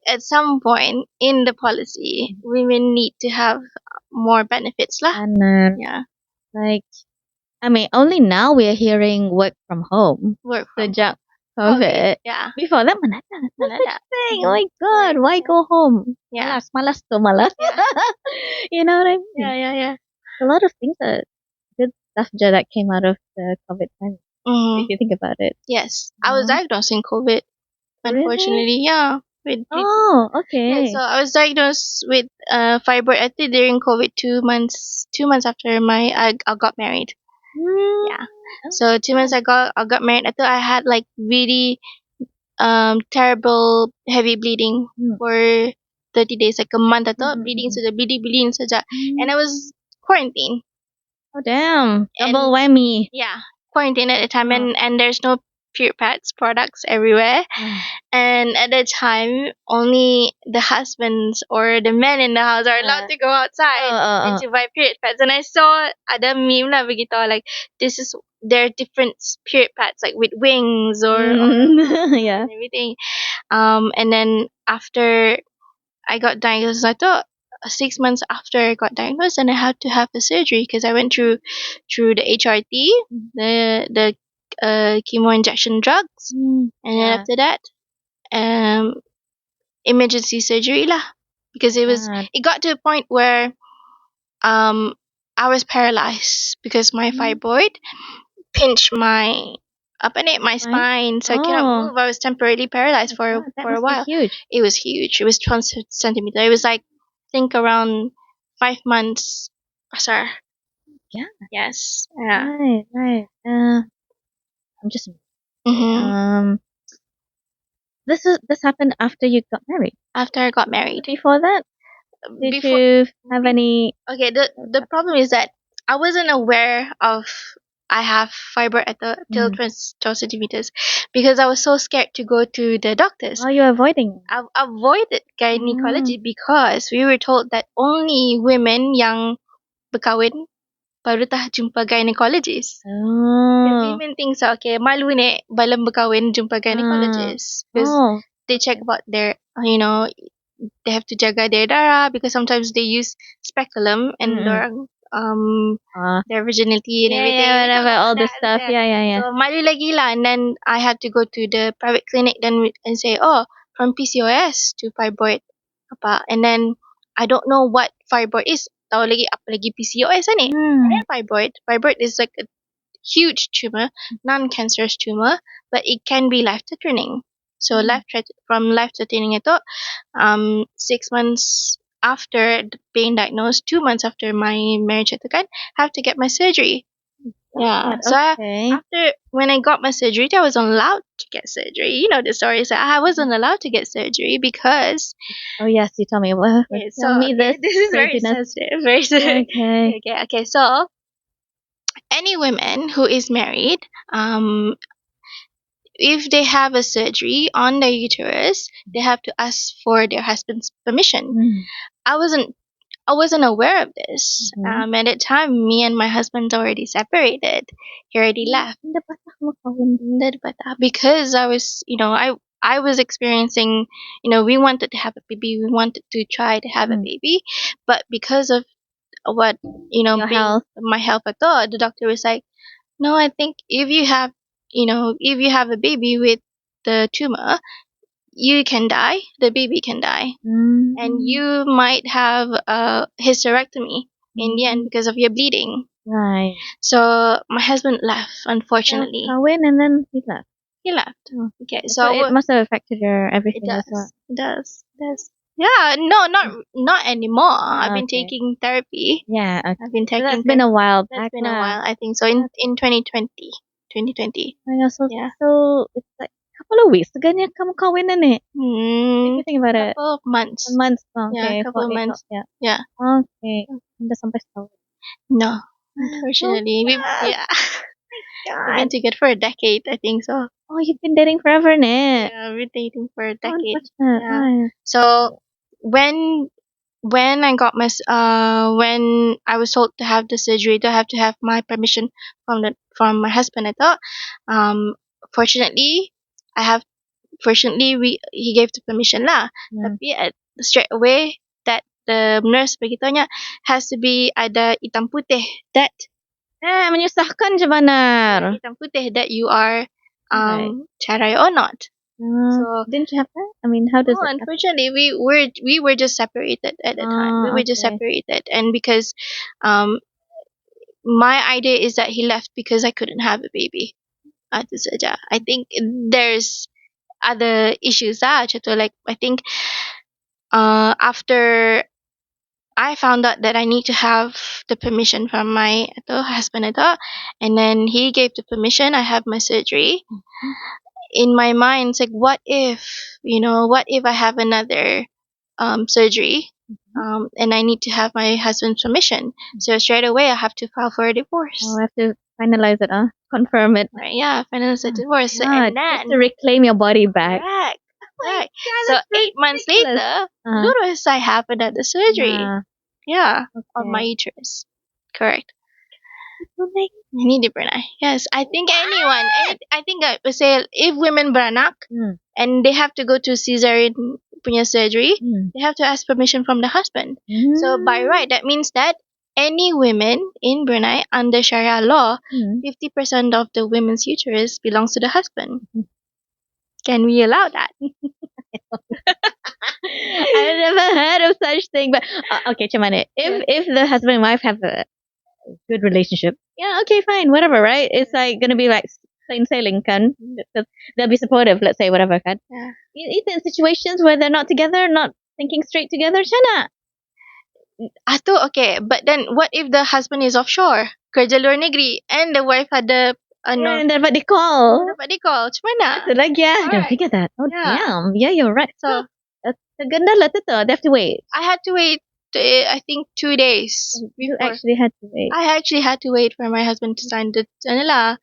at some point in the policy, women need to have more benefits lah. Yeah. Like, I mean, only now we are hearing work from home. Sejak COVID. Yeah. Before that, mana ada. Thing. Oh my God, why go home? Yeah. Malas. You know what I mean? Yeah. A lot of things are good stuff that came out of the COVID time. If you think about it. Yes. I was diagnosed in COVID. Unfortunately, yeah. Okay. Yeah, so I was diagnosed with fibroid. I think during COVID 2 months after I got married. Yeah. So 2 months I got married. I thought I had like really terrible heavy bleeding for 30 days, like a month. I thought bleeding saja. And I was quarantined. Oh damn. Double whammy. Yeah. Quarantined at the time, and there's no period pads products everywhere. And at the time, only the husbands or the men in the house are allowed to go outside and to buy period pads. And I saw ada meme lah begitu, like there are different period pads like with wings or and everything. And then after I got diagnosed, I thought 6 months after I got diagnosed, and I had to have a surgery because I went through the HRT, the chemo injection drugs, and then after that, emergency surgery lah, because it got to a point where I was paralyzed because my fibroid pinched my my spine, so I cannot move. I was temporarily paralyzed for a while. Huge. It was huge. It was 12 centimeter. It was like, I think, around 5 months. Sir. Yeah. Yes. Yeah. Right. I'm just. Mm-hmm. This happened after you got married. After I got married. Before that, did you have any? Okay. The problem is that I wasn't aware of I have fiber at the till 12 centimeters, because I was so scared to go to the doctors. Oh, you're avoiding. I avoided gynecology because we were told that only women yang berkahwin baru tah jumpa gynecologist. Because women think so, okay, malu ni balam berkahwin jumpa gynecologist. Because they check about their, they have to jaga their darah, because sometimes they use speculum and their virginity and everything. Whatever, all this stuff. Yeah. So malu lagi lah, and then I had to go to the private clinic and say, oh, from PCOS to fibroid apa, and then I don't know what fibroid is. Tahu lagi apa lagi PCOS ni. And then fibroid is like a huge tumor, non-cancerous tumor, but it can be life-threatening. So from life-threatening itu, 6 months after being diagnosed, 2 months after my marriage itu kan, have to get my surgery. Yeah. So after when I got my surgery, I wasn't allowed to get surgery. You know the story. So I wasn't allowed to get surgery because. Oh yes, you tell me. Well, tell me this. This is very sensitive. Very sensitive. Okay. So any women who is married, if they have a surgery on their uterus, they have to ask for their husband's permission. I wasn't aware of this. At that time, me and my husband already separated. He already left. Because I was, I was experiencing, we wanted to have a baby. We wanted to try to have a baby. But because of what, my health at all, the doctor was like, no, I think if you have a baby with the tumor, you can die, the baby can die, and you might have a hysterectomy in the end because of your bleeding. Right. So my husband left, unfortunately. And then he left. He left. Okay, so it must have affected your everything as well. It does. Yeah, no, not anymore. I've been taking therapy. Yeah, okay. I've been taking. That's been a while back. That's been a while, I think. So in 2020. So it's like a couple of weeks. Ganyan kamu kawinan eh. If you think about it. Couple of months. Okay. Yeah, couple of months. Yeah. Okay. Hindi sampai setahun. No, unfortunately, we've been together for a decade, I think so. Oh, you've been dating forever, ne? Yeah, we've been dating for a decade. Yeah. So when I got when I was told to have the surgery, to have my permission from my husband, I thought, fortunately he gave the permission lah. Tapi straight away that the nurse beritahunya has to be ada hitam putih that menyusahkan je benar. Hitam putih that you are cerai or not. So didn't you have that? I mean, how does it happen? Unfortunately, we were just separated at the time. We were just separated, and because my idea is that he left because I couldn't have a baby. Itu saja. I think there's other issues like I think after I found out that I need to have the permission from my husband and then he gave the permission, I have my surgery. In my mind, it's like, what if I have another surgery and I need to have my husband's permission? So straight away I have to file for a divorce. I have to finalize it, confirm it. Right, yeah, finalize the divorce. And then just to reclaim your body back. Correct. Right. So 8 months later, Lurus, I have another surgery. Yeah, on my uterus. Correct. Hindi beranak. Yes, I think anyone. I think I would say if women beranak and they have to go to cesarean punya surgery, they have to ask permission from the husband. So by right, that means that any women in Brunei under Sharia law, 50% of the women's uterus belongs to the husband. Can we allow that? I've never heard of such thing. But okay, macam mana? If the husband and wife have a good relationship, yeah, okay, fine, whatever, right? It's like gonna be like plain sailing, kan? Because they'll be supportive, let's say, whatever, kan? Yeah. It's in situations where they're not together, not thinking straight together, Shana. Okay, but then what if the husband is offshore, kerja luar negeri, and the wife ada And dapat di call. dapat di call, macam mana? Itu lagi ya. I didn't Correct. figure that. Oh Yeah. damn. Yeah, you're right. So Tergenda lah tu. They have to wait. I had to wait. I think 2 days. You before. actually had to wait. I actually had to wait for my husband to sign the lah.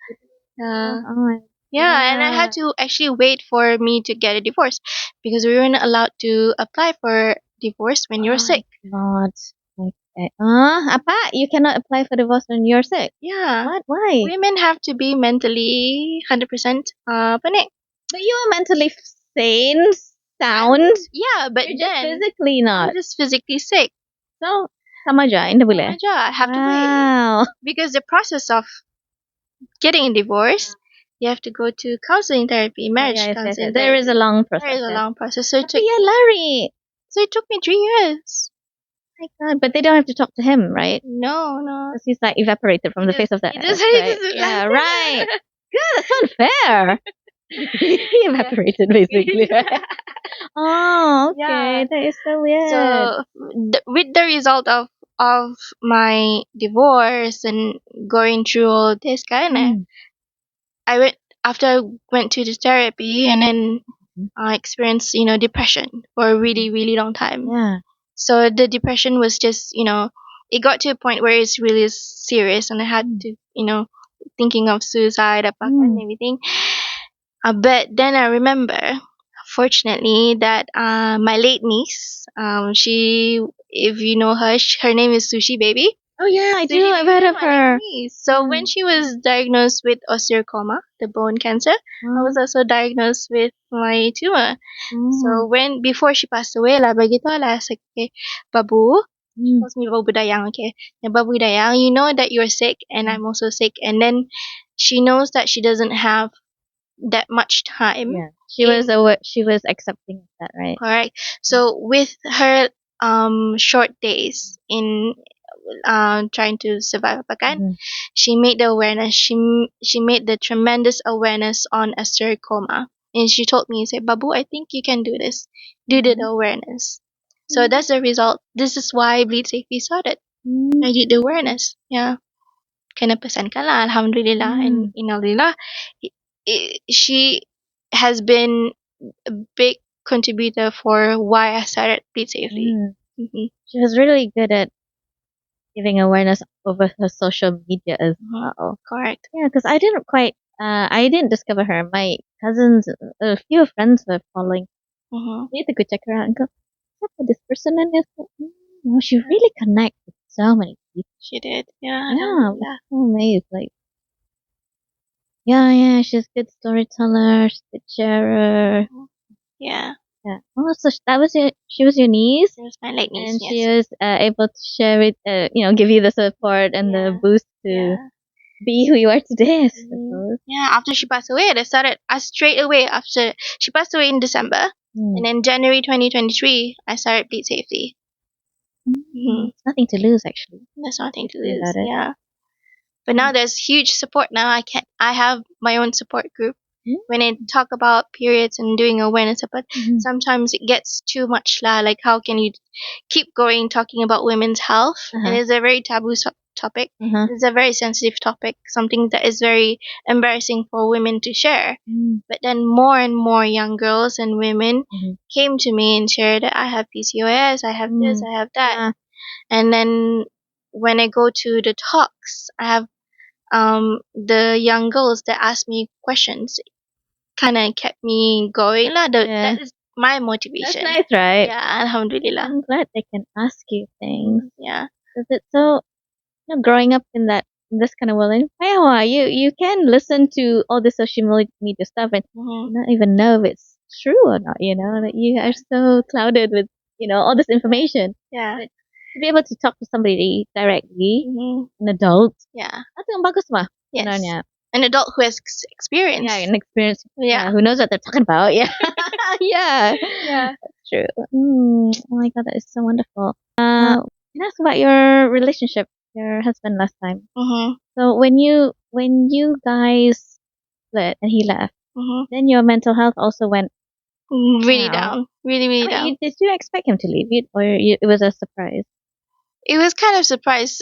Yeah, and I had to actually wait for me to get a divorce because we weren't allowed to apply for divorce when you're sick. Not. Okay. Apa? You cannot apply for divorce when you're sick. Yeah. What? Why? Women have to be mentally 100% apa ni? But you are mentally sane, sound. Yeah, but You're then just physically not. I'm just physically sick. So sama aja, hindi boleh. Sama aja, I have to wait Wow. because the process of getting a divorce, you have to go to counseling therapy, marriage counseling. Yes. There is a long process. There is a long process. So Tapi ya lari. it took me 3 years. My God, but they don't have to talk to him, right? No. Because he's like evaporated from the face of the earth. Right? Yeah, right. God, that's unfair. He evaporated basically. Right? Oh, okay. Yeah. That is so weird. So with the result of my divorce and going through all this I went to the therapy and then I experienced depression for a really really long time. Yeah. So the depression was just it got to a point where it's really serious and I had to thinking of suicide and everything. But then I remember, fortunately, that my late niece, if you know her, her name is Sushi Baby. Oh yeah, I do. Sushi I've Baby heard is of my her. late niece. So when she was diagnosed with osteosarcoma, the bone cancer, I was also diagnosed with my tumor. So before she passed away lah, bagi tahu lah, okay, Babu, calls me Babu Dayang, okay. And Babu Dayang, you know that you're sick and I'm also sick. And then she knows that she doesn't have that much time. Yeah. She was accepting that, right? Correct. So with her short days in trying to survive she made the awareness. She made the tremendous awareness on osteosarcoma. And she told me, say, Babu, I think you can do this. Do the awareness. So that's the result. This is why Bleed Safely started. I did the awareness. Yeah. Kena pesankan lah, Alhamdulillah. And Inalillah, she has been a big contributor for why I started Bleed Safely. She was really good at giving awareness over her social media as well. Correct. Yeah, because I didn't discover her. My cousins, a few friends were following. You need to go check her out and go, what's up with this person? And it's like, wow, she really connects with so many people. She did. Yeah. Yeah, I was so amazed. Like, yeah, she's a good storyteller, she's a good sharer. Yeah. Yeah. Oh, so she was your niece? She was my late niece, and yes. she was able to share it, give you the support and the boost to be who you are today, I suppose. Yeah, after she passed away, I straight away after she passed away in December. And then January 2023, I started Bleed Safely. It's nothing to lose, actually. There's nothing to lose, yeah. But now there's huge support now. I have my own support group. When I talk about periods and doing awareness, but sometimes it gets too much lah. Like, how can you keep going talking about women's health? And it's a very taboo topic. It's a very sensitive topic, something that is very embarrassing for women to share. But then more and more young girls and women came to me and shared that I have PCOS, I have this, I have that. And then when I go to the talks, I have the young girls that ask me questions. Kind of kept me going lah. That is my motivation. That's nice, right? Yeah, Alhamdulillah. I'm glad they can ask you things. Yeah. Because it's so, growing up in this kind of world, you can listen to all the social media stuff and not even know if it's true or not, that you are so clouded with, all this information. Yeah. But to be able to talk to somebody directly, an adult, yeah, that's yang bagus mah. Yes. Sebenarnya. An adult who has experience. Yeah, an experience. Yeah. Who knows what they're talking about. Yeah. Yeah. Yeah. That's true. Oh my god, that is so wonderful. Can I ask about your relationship, your husband last time? Mhm. So when you guys split and he left, Mhm. then your mental health also went Really down. down. Really I mean, down. did you expect him to leave you, or it was a surprise? It was kind of surprised.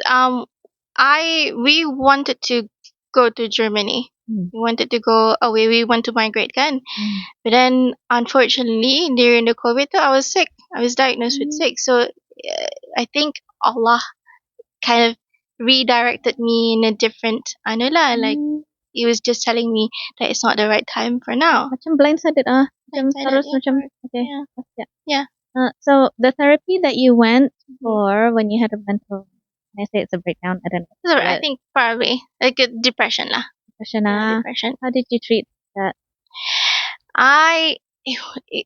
We wanted to go to Germany. Mm. We wanted to go away. We want to migrate again. Mm. But then, unfortunately, during the COVID, I was sick. I was diagnosed with Mm. sick. So I think Allah kind of redirected me in a different ano lah. Like Mm. he was just telling me that it's not the right time for now. Macam blindsided macam Blindsided, terus yeah, macam correct. okay. Yeah, Yeah. yeah. So the therapy that you went Mhm. for when you had a mental, can I say it's a breakdown? I don't know. So I think probably like a depression lah. Depression. Yeah, depression. How did you treat that? I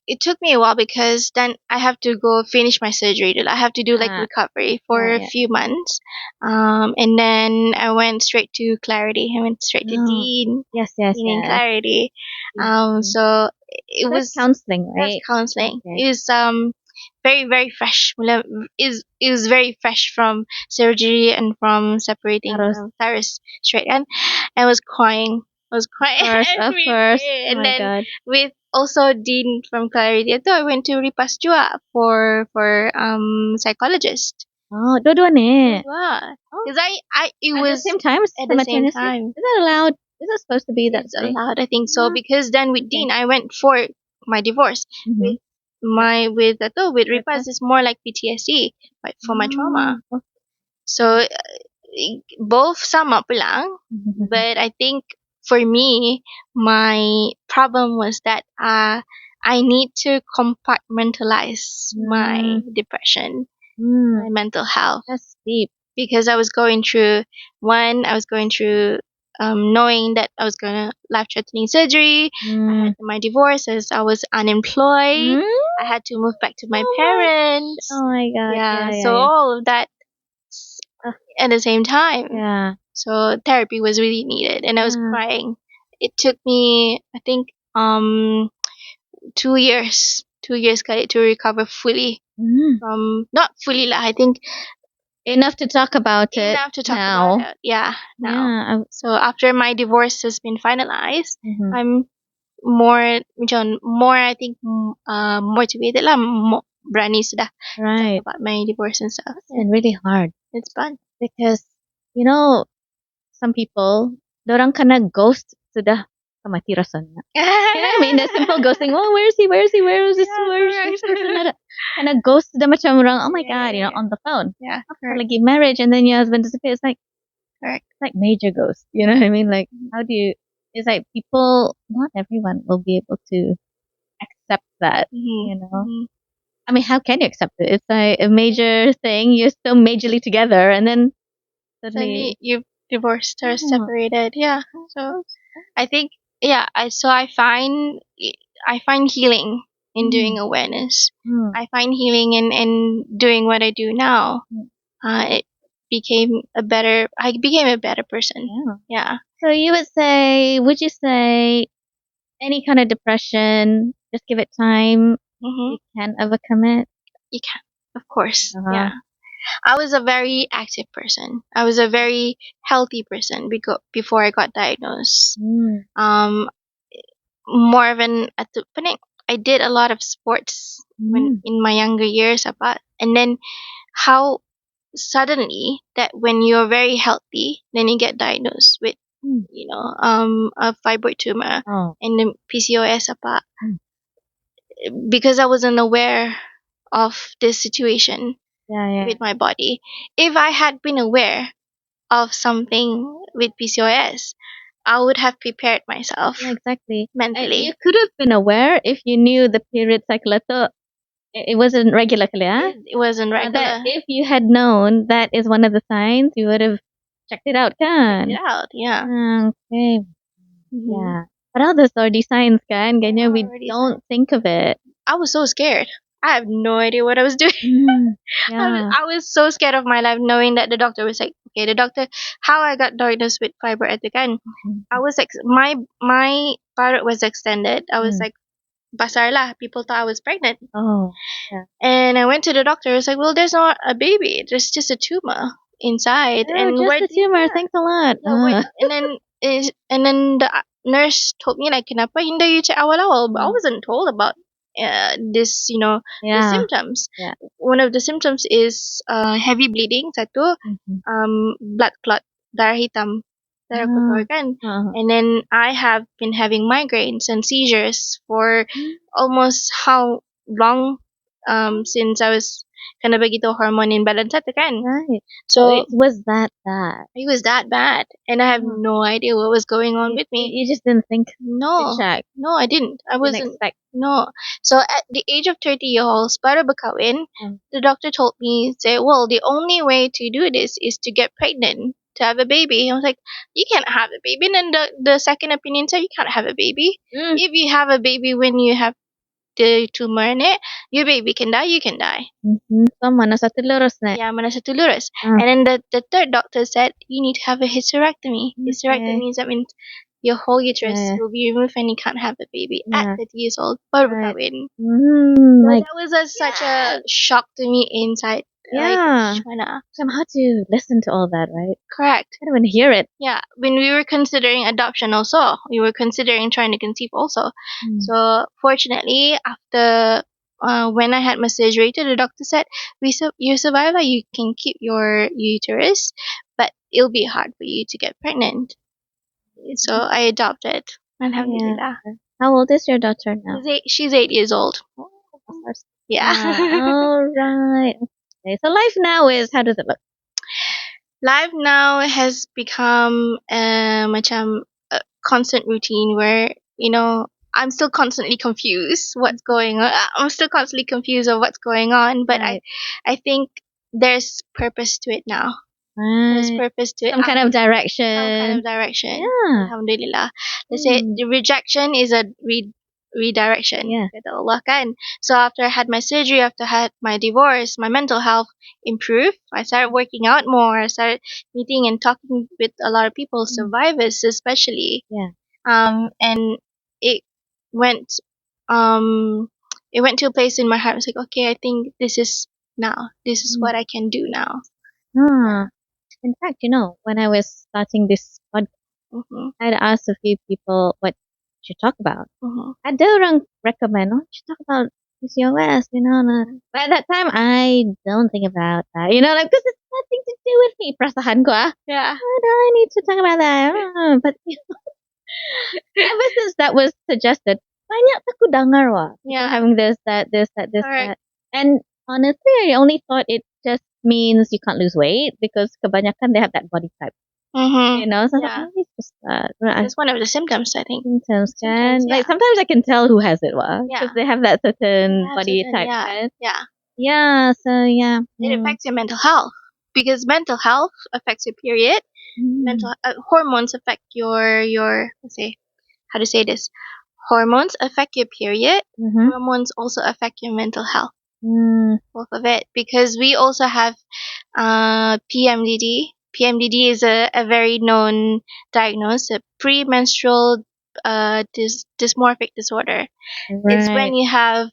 it took me a while because then I have to go finish my surgery. I have to do like recovery for a yeah. few months. And then I went straight to Clarity. I went straight to Dean. Yes. Dean in Clarity. So it That's was counseling, that's right? counseling. Okay. It was very very fresh. It was very fresh from surgery and from separating Taros. Cyrus straight in. I was crying. I was crying Of every course. day. Oh And my then god. with also Dean from Clarity, I went to Ripas Jua for psychologist. Oh, dua-dua ni. Wow. Oh. Because it At was the same time, at the same simultaneously? time. Is that allowed? Is that supposed to be that It's way? allowed, I think so. Ah, Because then with okay. Dean, I went for my divorce. Mhm. With Ripas Ripas. is more like PTSD, but for my trauma. Oh. So both sama pa lang, but I think for me, my problem was that I need to compartmentalize my depression, my mental health, That's deep. because I was going through knowing that I was gonna life-threatening surgery. I had my divorce as I was unemployed. I had to move back to my parents. Oh my god. Yeah, Yeah. so all of that at the same time. Yeah. So therapy was really needed, and I was Yeah. crying. It took me, I think, 2 years kali to recover fully from, not fully lah. I think Enough to talk about it enough to talk now. about it. Yeah, now. Yeah. So after my divorce has been finalized, Mhm. I'm more I think motivated lah, berani sudah Right. talk about my divorce and stuff. And really hard It's fun. because some people dorang kena ghost sudah mati rasanya. You know what I mean? The simple ghosting. Oh, where is he? Where is he? Where is this? Yeah, Where is this correct. person? Kena ghost sudah macam orang. Oh my Yeah, god, yeah, on the phone. Yeah, After lagi marriage and then your husband disappears. It's like correct. it's like major ghost. You know what I mean? Like how do you? It's like people. Not everyone will be able to accept that. You know. I mean, how can you accept it? It's like a major thing. You're still majorly together, and then suddenly You've divorced or separated. Yeah. So I think, yeah, I find healing in doing awareness. I find healing in doing what I do now. It became I became a better person. Yeah. So would you say any kind of depression, just give it time, you can overcome it? You can, of course. Yeah. I was a very active person. I was a very healthy person before I got diagnosed. More of an I did a lot of sports when in my younger years about, and then how suddenly that when you're very healthy, then you get diagnosed with a fibroid tumor and then PCOS apa, because I wasn't aware of this situation with my body. If I had been aware of something with PCOS, I would have prepared myself Exactly. mentally. You could have been aware if you knew the period cycle it wasn't regular kali, It wasn't regular. That if you had known that is one of the signs, you would have checked it out, kan? Checked it out, yeah. Okay. Yeah. Padahal those already signs, kan? Ganyan we don't think of it. I was so scared. I have no idea what I was doing. I was so scared of my life, knowing that the doctor was like, okay, how I got diagnosed with fibroid again. I was like, my thyroid was extended. I was like basar lah. People thought I was pregnant. Oh. And I went to the doctor. I was like, well, there's not a baby. There's just a tumor inside. Oh, And just a tumor. Thanks a lot. and then the nurse told me like, kenapa hindi you check awal-awal? But I wasn't told about this, the symptoms. Yeah. One of the symptoms is heavy bleeding. Satu, blood clot, darah hitam, darah kotor kan. And then I have been having migraines and seizures for almost how long since I was kena begitu hormone in badan satu kan. Right. So it was that bad. it was that bad, and I have no idea what was going on with me. You just didn't think No, to check. no, I didn't. I wasn't. Expect. No. So at the age of 30 years, baru berkahwin, the doctor told me, say, well, the only way to do this is to get pregnant, to have a baby. I was like, you can't have a baby. And then the second opinion said, you can't have a baby. If you have a baby when you have the tumor in it, your baby can die, you can die. So, mana satu lurus na? Yeah, mana satu lurus. And then the third doctor said, you need to have a hysterectomy. Hysterectomy means that means your whole uterus will be removed and you can't have a baby at 30 years old. Baru berkahwin. So that was such a shock to me inside. Yeah. Like, mana? Somehow to listen to all that, right? Correct. I don't want to hear it. Yeah. When we were considering adoption also, we were considering trying to conceive also. So fortunately, after when I had my surgery, the doctor said, you survive, like you can keep your uterus, but it'll be hard for you to get pregnant. So I adopted. Alhamdulillah. How old is your daughter now? She's 8 years old. Yeah. All right. Okay. So life now is, how does it look? Life now has become macam a constant routine where, I'm still constantly confused what's going on. I'm still constantly confused of what's going on, but I think there's purpose to it now. There's purpose to it. Some kind of direction. Yeah. Alhamdulillah. They say the rejection is a redirection. Yeah. Kata Allah kan. So after I had my surgery, after I had my divorce, my mental health improved. I started working out more. I started meeting and talking with a lot of people, survivors especially. Yeah. And it went to a place in my heart. I was like, okay, I think this is what I can do now. In fact, when I was starting this podcast, I had asked a few people what to talk about. Ada orang recommend, should talk about PCOS, But at that time, I don't think about that, because it's nothing to do with me, perasaanku Yeah. Why do I need to talk about that? But ever since that was suggested, banyak aku dengar having this, that. And honestly, I only thought it just means you can't lose weight because kebanyakan they have that body type. So it's just It's one of the symptoms, I think. Symptoms, like sometimes I can tell who has it, because they have that certain body type. So it affects your mental health because mental health affects your period. Mental hormones affect your let's say, how to say this? Hormones affect your period. Hormones also affect your mental health. Both of it, because we also have PMDD. PMDD is a very known diagnosis, a premenstrual dysmorphic disorder. It's when you have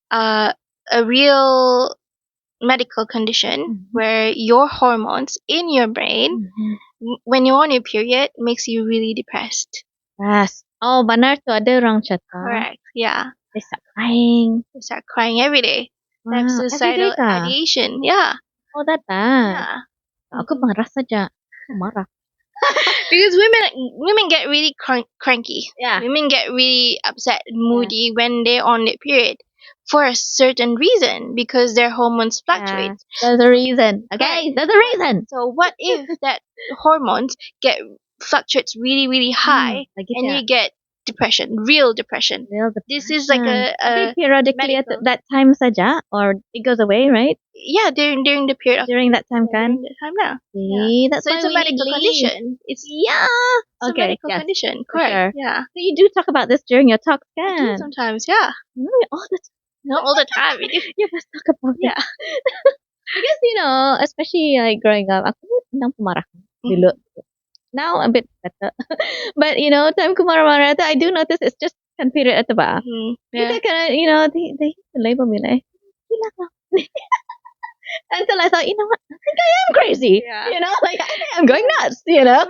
a real medical condition where your hormones in your brain, when you're on your period, makes you really depressed. Yes. Oh, benar tu ada orang cakap. Correct. Yeah. They start crying. They start crying every day. They have suicidal every day ideation. Yeah. Oh, that bad. Yeah. Aku marah saja. Aku marah. Because women get really cranky. Yeah. Women get really upset and moody when they're on their period for a certain reason, because their hormones fluctuate. There's a reason. Okay, there's a reason. So what if that hormones fluctuates really, really high, and you get depression, real depression. This is like a periodically medical. at that time saja, or it goes away, right? Yeah, during the period of during that time kan. During that time now. See, that's So why it's a medical condition. It's a medical condition. Correct. Sure. Yeah. So you do talk about this during your talks, I kan? do sometimes, yeah. All the time. Not all the time. We do. You must talk about it. Because especially like growing up, aku nang pemarah dulu. Now a bit better. But time ku marah-marah, I do notice it's just kan period atau ba? Yeah. Kita kan, they used to label me like, gila kau. Until I thought, you know what, I think I am crazy. Yeah. Like I think I'm going nuts, Right.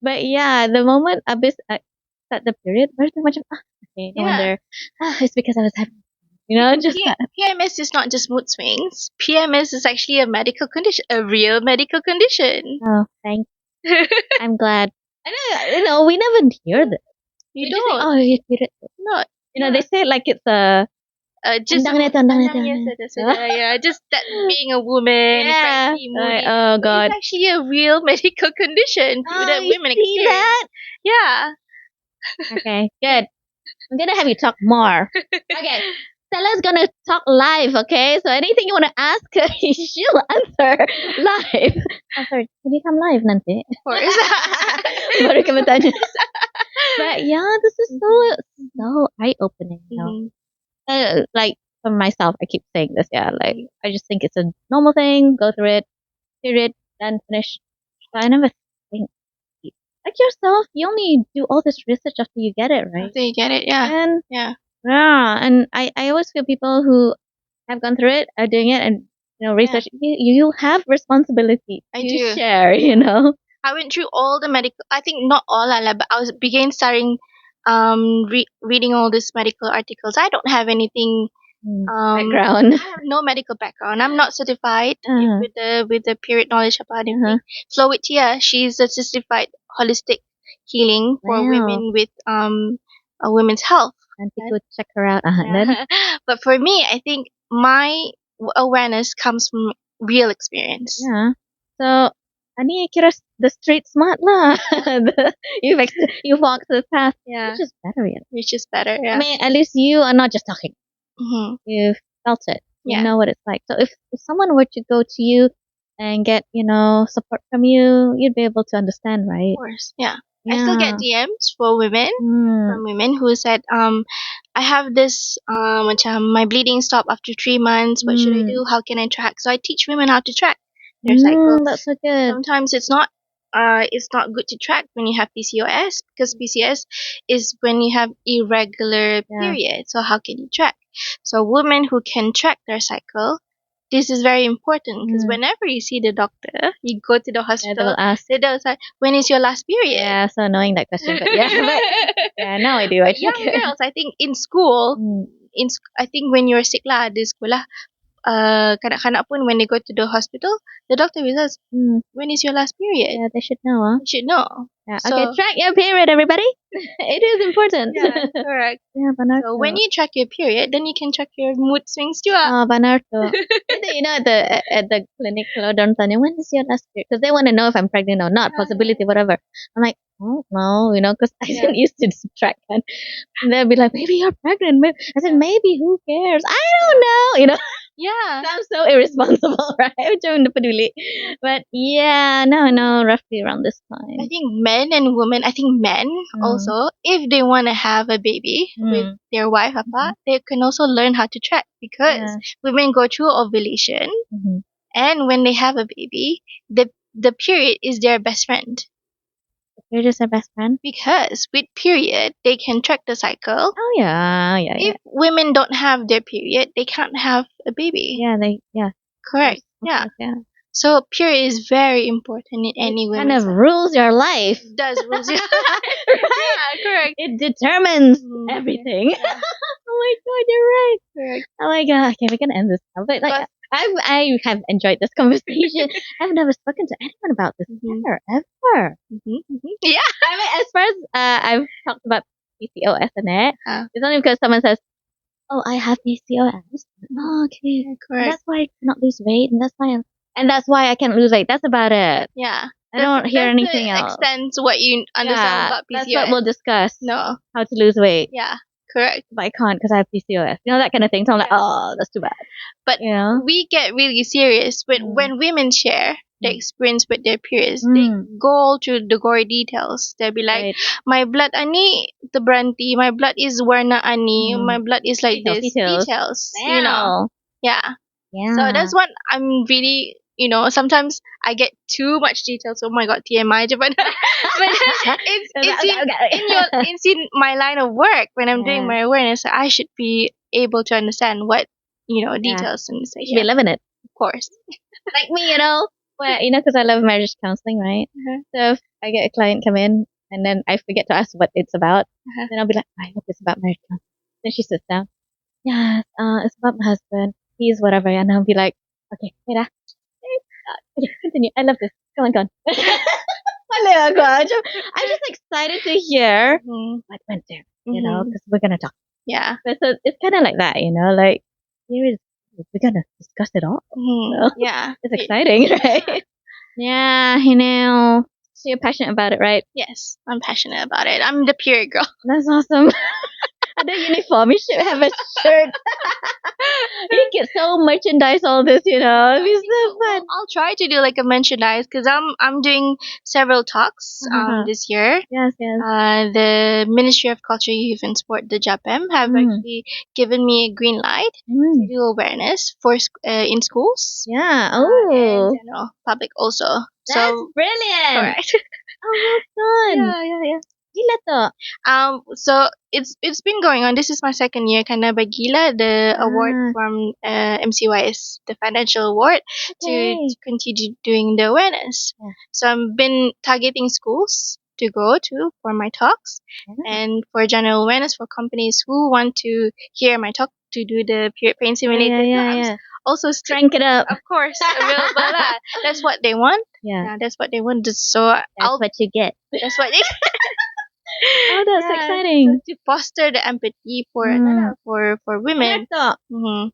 But yeah, the moment abis start the period, baru tu macam, okay, no Yeah. wonder. It's because I was having, just that. PMS is not just mood swings. PMS is actually a medical condition, a real medical condition. Oh, thanks. I'm glad. I know, we never hear this. You We just say, don't. oh, you period. Not. They say it like it's a Just andang yeah, just that being a woman, yeah. cranky, moody. Like, oh god. It's actually a real medical condition that you women see experience. that? Yeah. Okay, good. I'm gonna have you talk more. Okay, Stella's gonna talk live. Okay, so anything you wanna ask her, she'll answer live. Oh, sorry, can you come live nanti? Of course. Baru kami tanya. But yeah, this is so eye opening. Like for myself, I keep saying this. Yeah, like I just think it's a normal thing. Go through it, period, then finish. But I never think like yourself. You only do all this research after you get it, right? After you get it, yeah. And yeah, and I always feel people who have gone through it are doing it, and research. You have responsibility I to do. share. I went through all the medical. I think not all, but I began starting reading all these medical articles. I don't have anything background. I have no medical background. I'm not certified with the period knowledge about anything. Flo Whittier, she's a certified holistic healing for women with a women's health. And people check her out. Then. But for me, I think my awareness comes from real experience. Yeah. So ani kira the street smart lah. You've walked the path. Yeah. Which is better, Which is better, yeah. I mean, at least you are not just talking. Mm-hmm. You've felt it. You Yeah. know what it's like. So if someone were to go to you and get, support from you, you'd be able to understand, right? Of course, yeah. I still get DMs from women who said, I have this, my bleeding stopped after 3 months. What should I do? How can I track? So I teach women how to track their cycles. That's so good. Sometimes it's not good to track when you have PCOS, because PCOS is when you have irregular period. So how can you track? So women who can track their cycle, this is very important, because whenever you see the doctor, you go to the hospital, they'll say, when is your last period? Yeah, so annoying that question. But yeah, now I do. I check Young girls, I think in school, I think when you're sick lah, di sekolah, kanak-kanak pun when they go to the hospital, the doctor will ask, when is your last period? Yeah, they should know. They should know. Yeah. Okay, track your period, everybody. It is important. Yeah, correct. Yeah, benar. So when you track your period, then you can track your mood swings too. Oh, benar tu. At the clinic, kalau orang tanya, when is your last period? Because they want to know if I'm pregnant or not, possibility, whatever. I'm like, oh, no, because I didn't used to track that. And they'll be like, maybe you're pregnant. I said, maybe, who cares? I don't know, Yeah. Sounds so irresponsible, right? Macam peduli. But yeah, no, roughly around this time. I think men and women, also, if they want to have a baby with their wife, they can also learn how to track, because women go through ovulation, and when they have a baby, the period is their best friend. You're just their best friend? Because with period, they can track the cycle. Oh, yeah. If women don't have their period, they can't have a baby. Yeah. Correct. Yeah. So period is very important in any woman. Kind of rules your life. It does rules your life. Right? Yeah, correct. It determines everything. Yeah. Oh my god, you're right. Correct. Oh my god. Okay, we can end this now. But I have enjoyed this conversation. I've never spoken to anyone about this ever. Yeah. I mean, as far as I've talked about PCOS and it's only because someone says, "Oh, I have PCOS." Oh, okay, correct. That's why I cannot lose weight, and that's why I can't lose weight. That's about it. Yeah. I don't hear anything else. Extends what you understand about PCOS. That's what we'll discuss. No. How to lose weight. Yeah. Correct. But I can't because I have PCOS. That kind of thing. So I'm like, oh, that's too bad. But we get really serious when women share their experience with their periods. They go through the gory details. They'll be like, my blood ani terberhenti, my blood is warna ani, my blood is like this. Details. Wow. Yeah. So that's what I'm really sometimes I get too much details. Oh my god, TMI je, but it's in my line of work when I'm doing my awareness. I should be able to understand what details and You should be living it. of course. Like me, well, because I love marriage counseling, right? So if I get a client come in and then I forget to ask what it's about, then I'll be like, I hope it's about marriage counseling. Then she sits down. Yes, it's about my husband. He's whatever. And I'll be like, okay, wait. Okay, continue. I love this. Go on. I'm just excited to hear what went there, because we're going to talk. Yeah. So it's kind of like that, like, we're going to discuss it all. So Yeah. it's exciting, right? Yeah, So you're passionate about it, right? Yes, I'm passionate about it. I'm the period girl. That's awesome. The uniform, you should have a shirt. You can sell merchandise, all this, it'd be so fun. I'll try to do like a merchandise because I'm doing several talks this year. Yes. The Ministry of Culture, Youth and Sport, the JAPM, have actually given me a green light to do awareness for in schools. Yeah. And general public also. That's brilliant. Correct. Oh, well done. Yeah. Gila to. So it's been going on. This is my second year. Kana bagila the award from MCYS, the financial award, to continue doing the awareness. Yeah. So I've been targeting schools to go to for my talks, and for general awareness for companies who want to hear my talk to do the period pain simulated labs. Yeah. Also, crank it up. Of course, available. That's what they want. Yeah. That's what they want. So that's what you get. That's what they. Oh, that's exciting. To foster the empathy for women.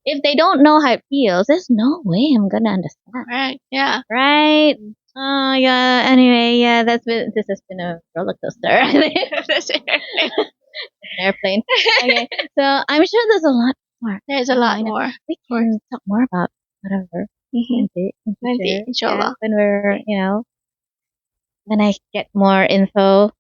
If they don't know how it feels, there's no way I'm gonna understand. Right. Yeah. Right. Oh yeah. Anyway, yeah. This has been a roller coaster. That's it. An airplane. Okay. So I'm sure there's a lot more. There's a lot more. We can talk more about whatever. Plenty, inshallah. When we're when I get more info.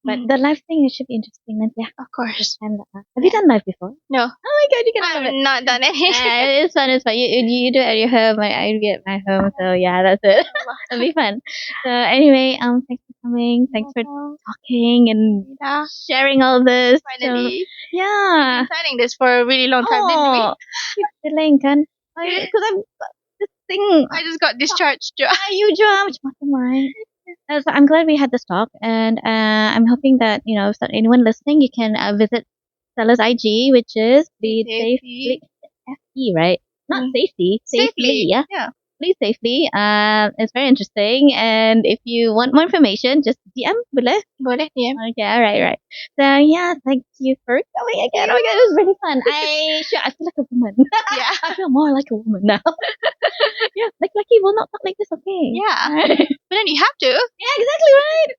But the live thing should be interesting, yeah. Of course. And, have you done live before? No. Oh my god, you can love it. I've not done it. It's fun. You do it at your home. I do it at my home. So yeah, that's it. It'll be fun. So anyway, thanks for coming. Thanks for talking and sharing all this. Finally. So, yeah. We've been planning this for a really long time, didn't we? Keep delaying, kan? Because I'm this thing. I just got discharged. You jumped. Right. So I'm glad we had this talk, and I'm hoping that if anyone listening, you can visit Stella's IG, which is Bleed Safely FE, right? Not safety, safely, yeah. Bleed Safely. It's very interesting, and if you want more information, just DM, boleh? Boleh, DM. Okay, all right. So yeah, thank you for coming again. Oh my god, it was really fun. I feel like a woman. Yeah, I feel more like a woman now. Yeah, like Lucky will not talk like this, okay? Yeah. But then you have to. Yeah, exactly right.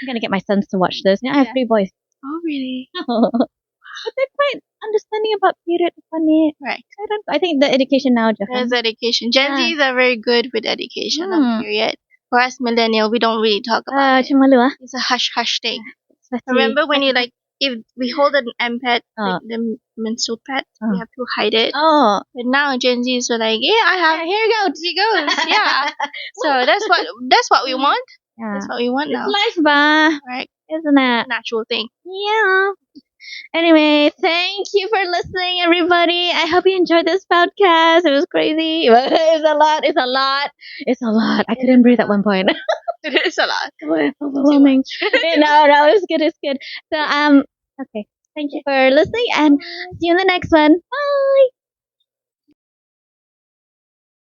I'm gonna get my sons to watch this. I have 3 boys. Oh, really? But they're quite understanding about period funny. Right. I think the education now, there's education. Gen Zs are very good with education on period. For us millennial, we don't really talk about it. It's a hush thing. Remember when you if we hold an MPET, like the menstrual pad, we have to hide it. Oh. But now Gen Zs are like, I have. Here you go. Here goes. Yeah. So that's what we want. Yeah. That's what we want now. It's life, ba? Right. Isn't it? Natural thing. Yeah. Anyway, thank you for listening, everybody. I hope you enjoyed this podcast. It was crazy. It's a lot. I couldn't breathe at one point. It is a lot. Overwhelming. No, it's good. So, okay. Thank you for listening, and see you in the next one. Bye.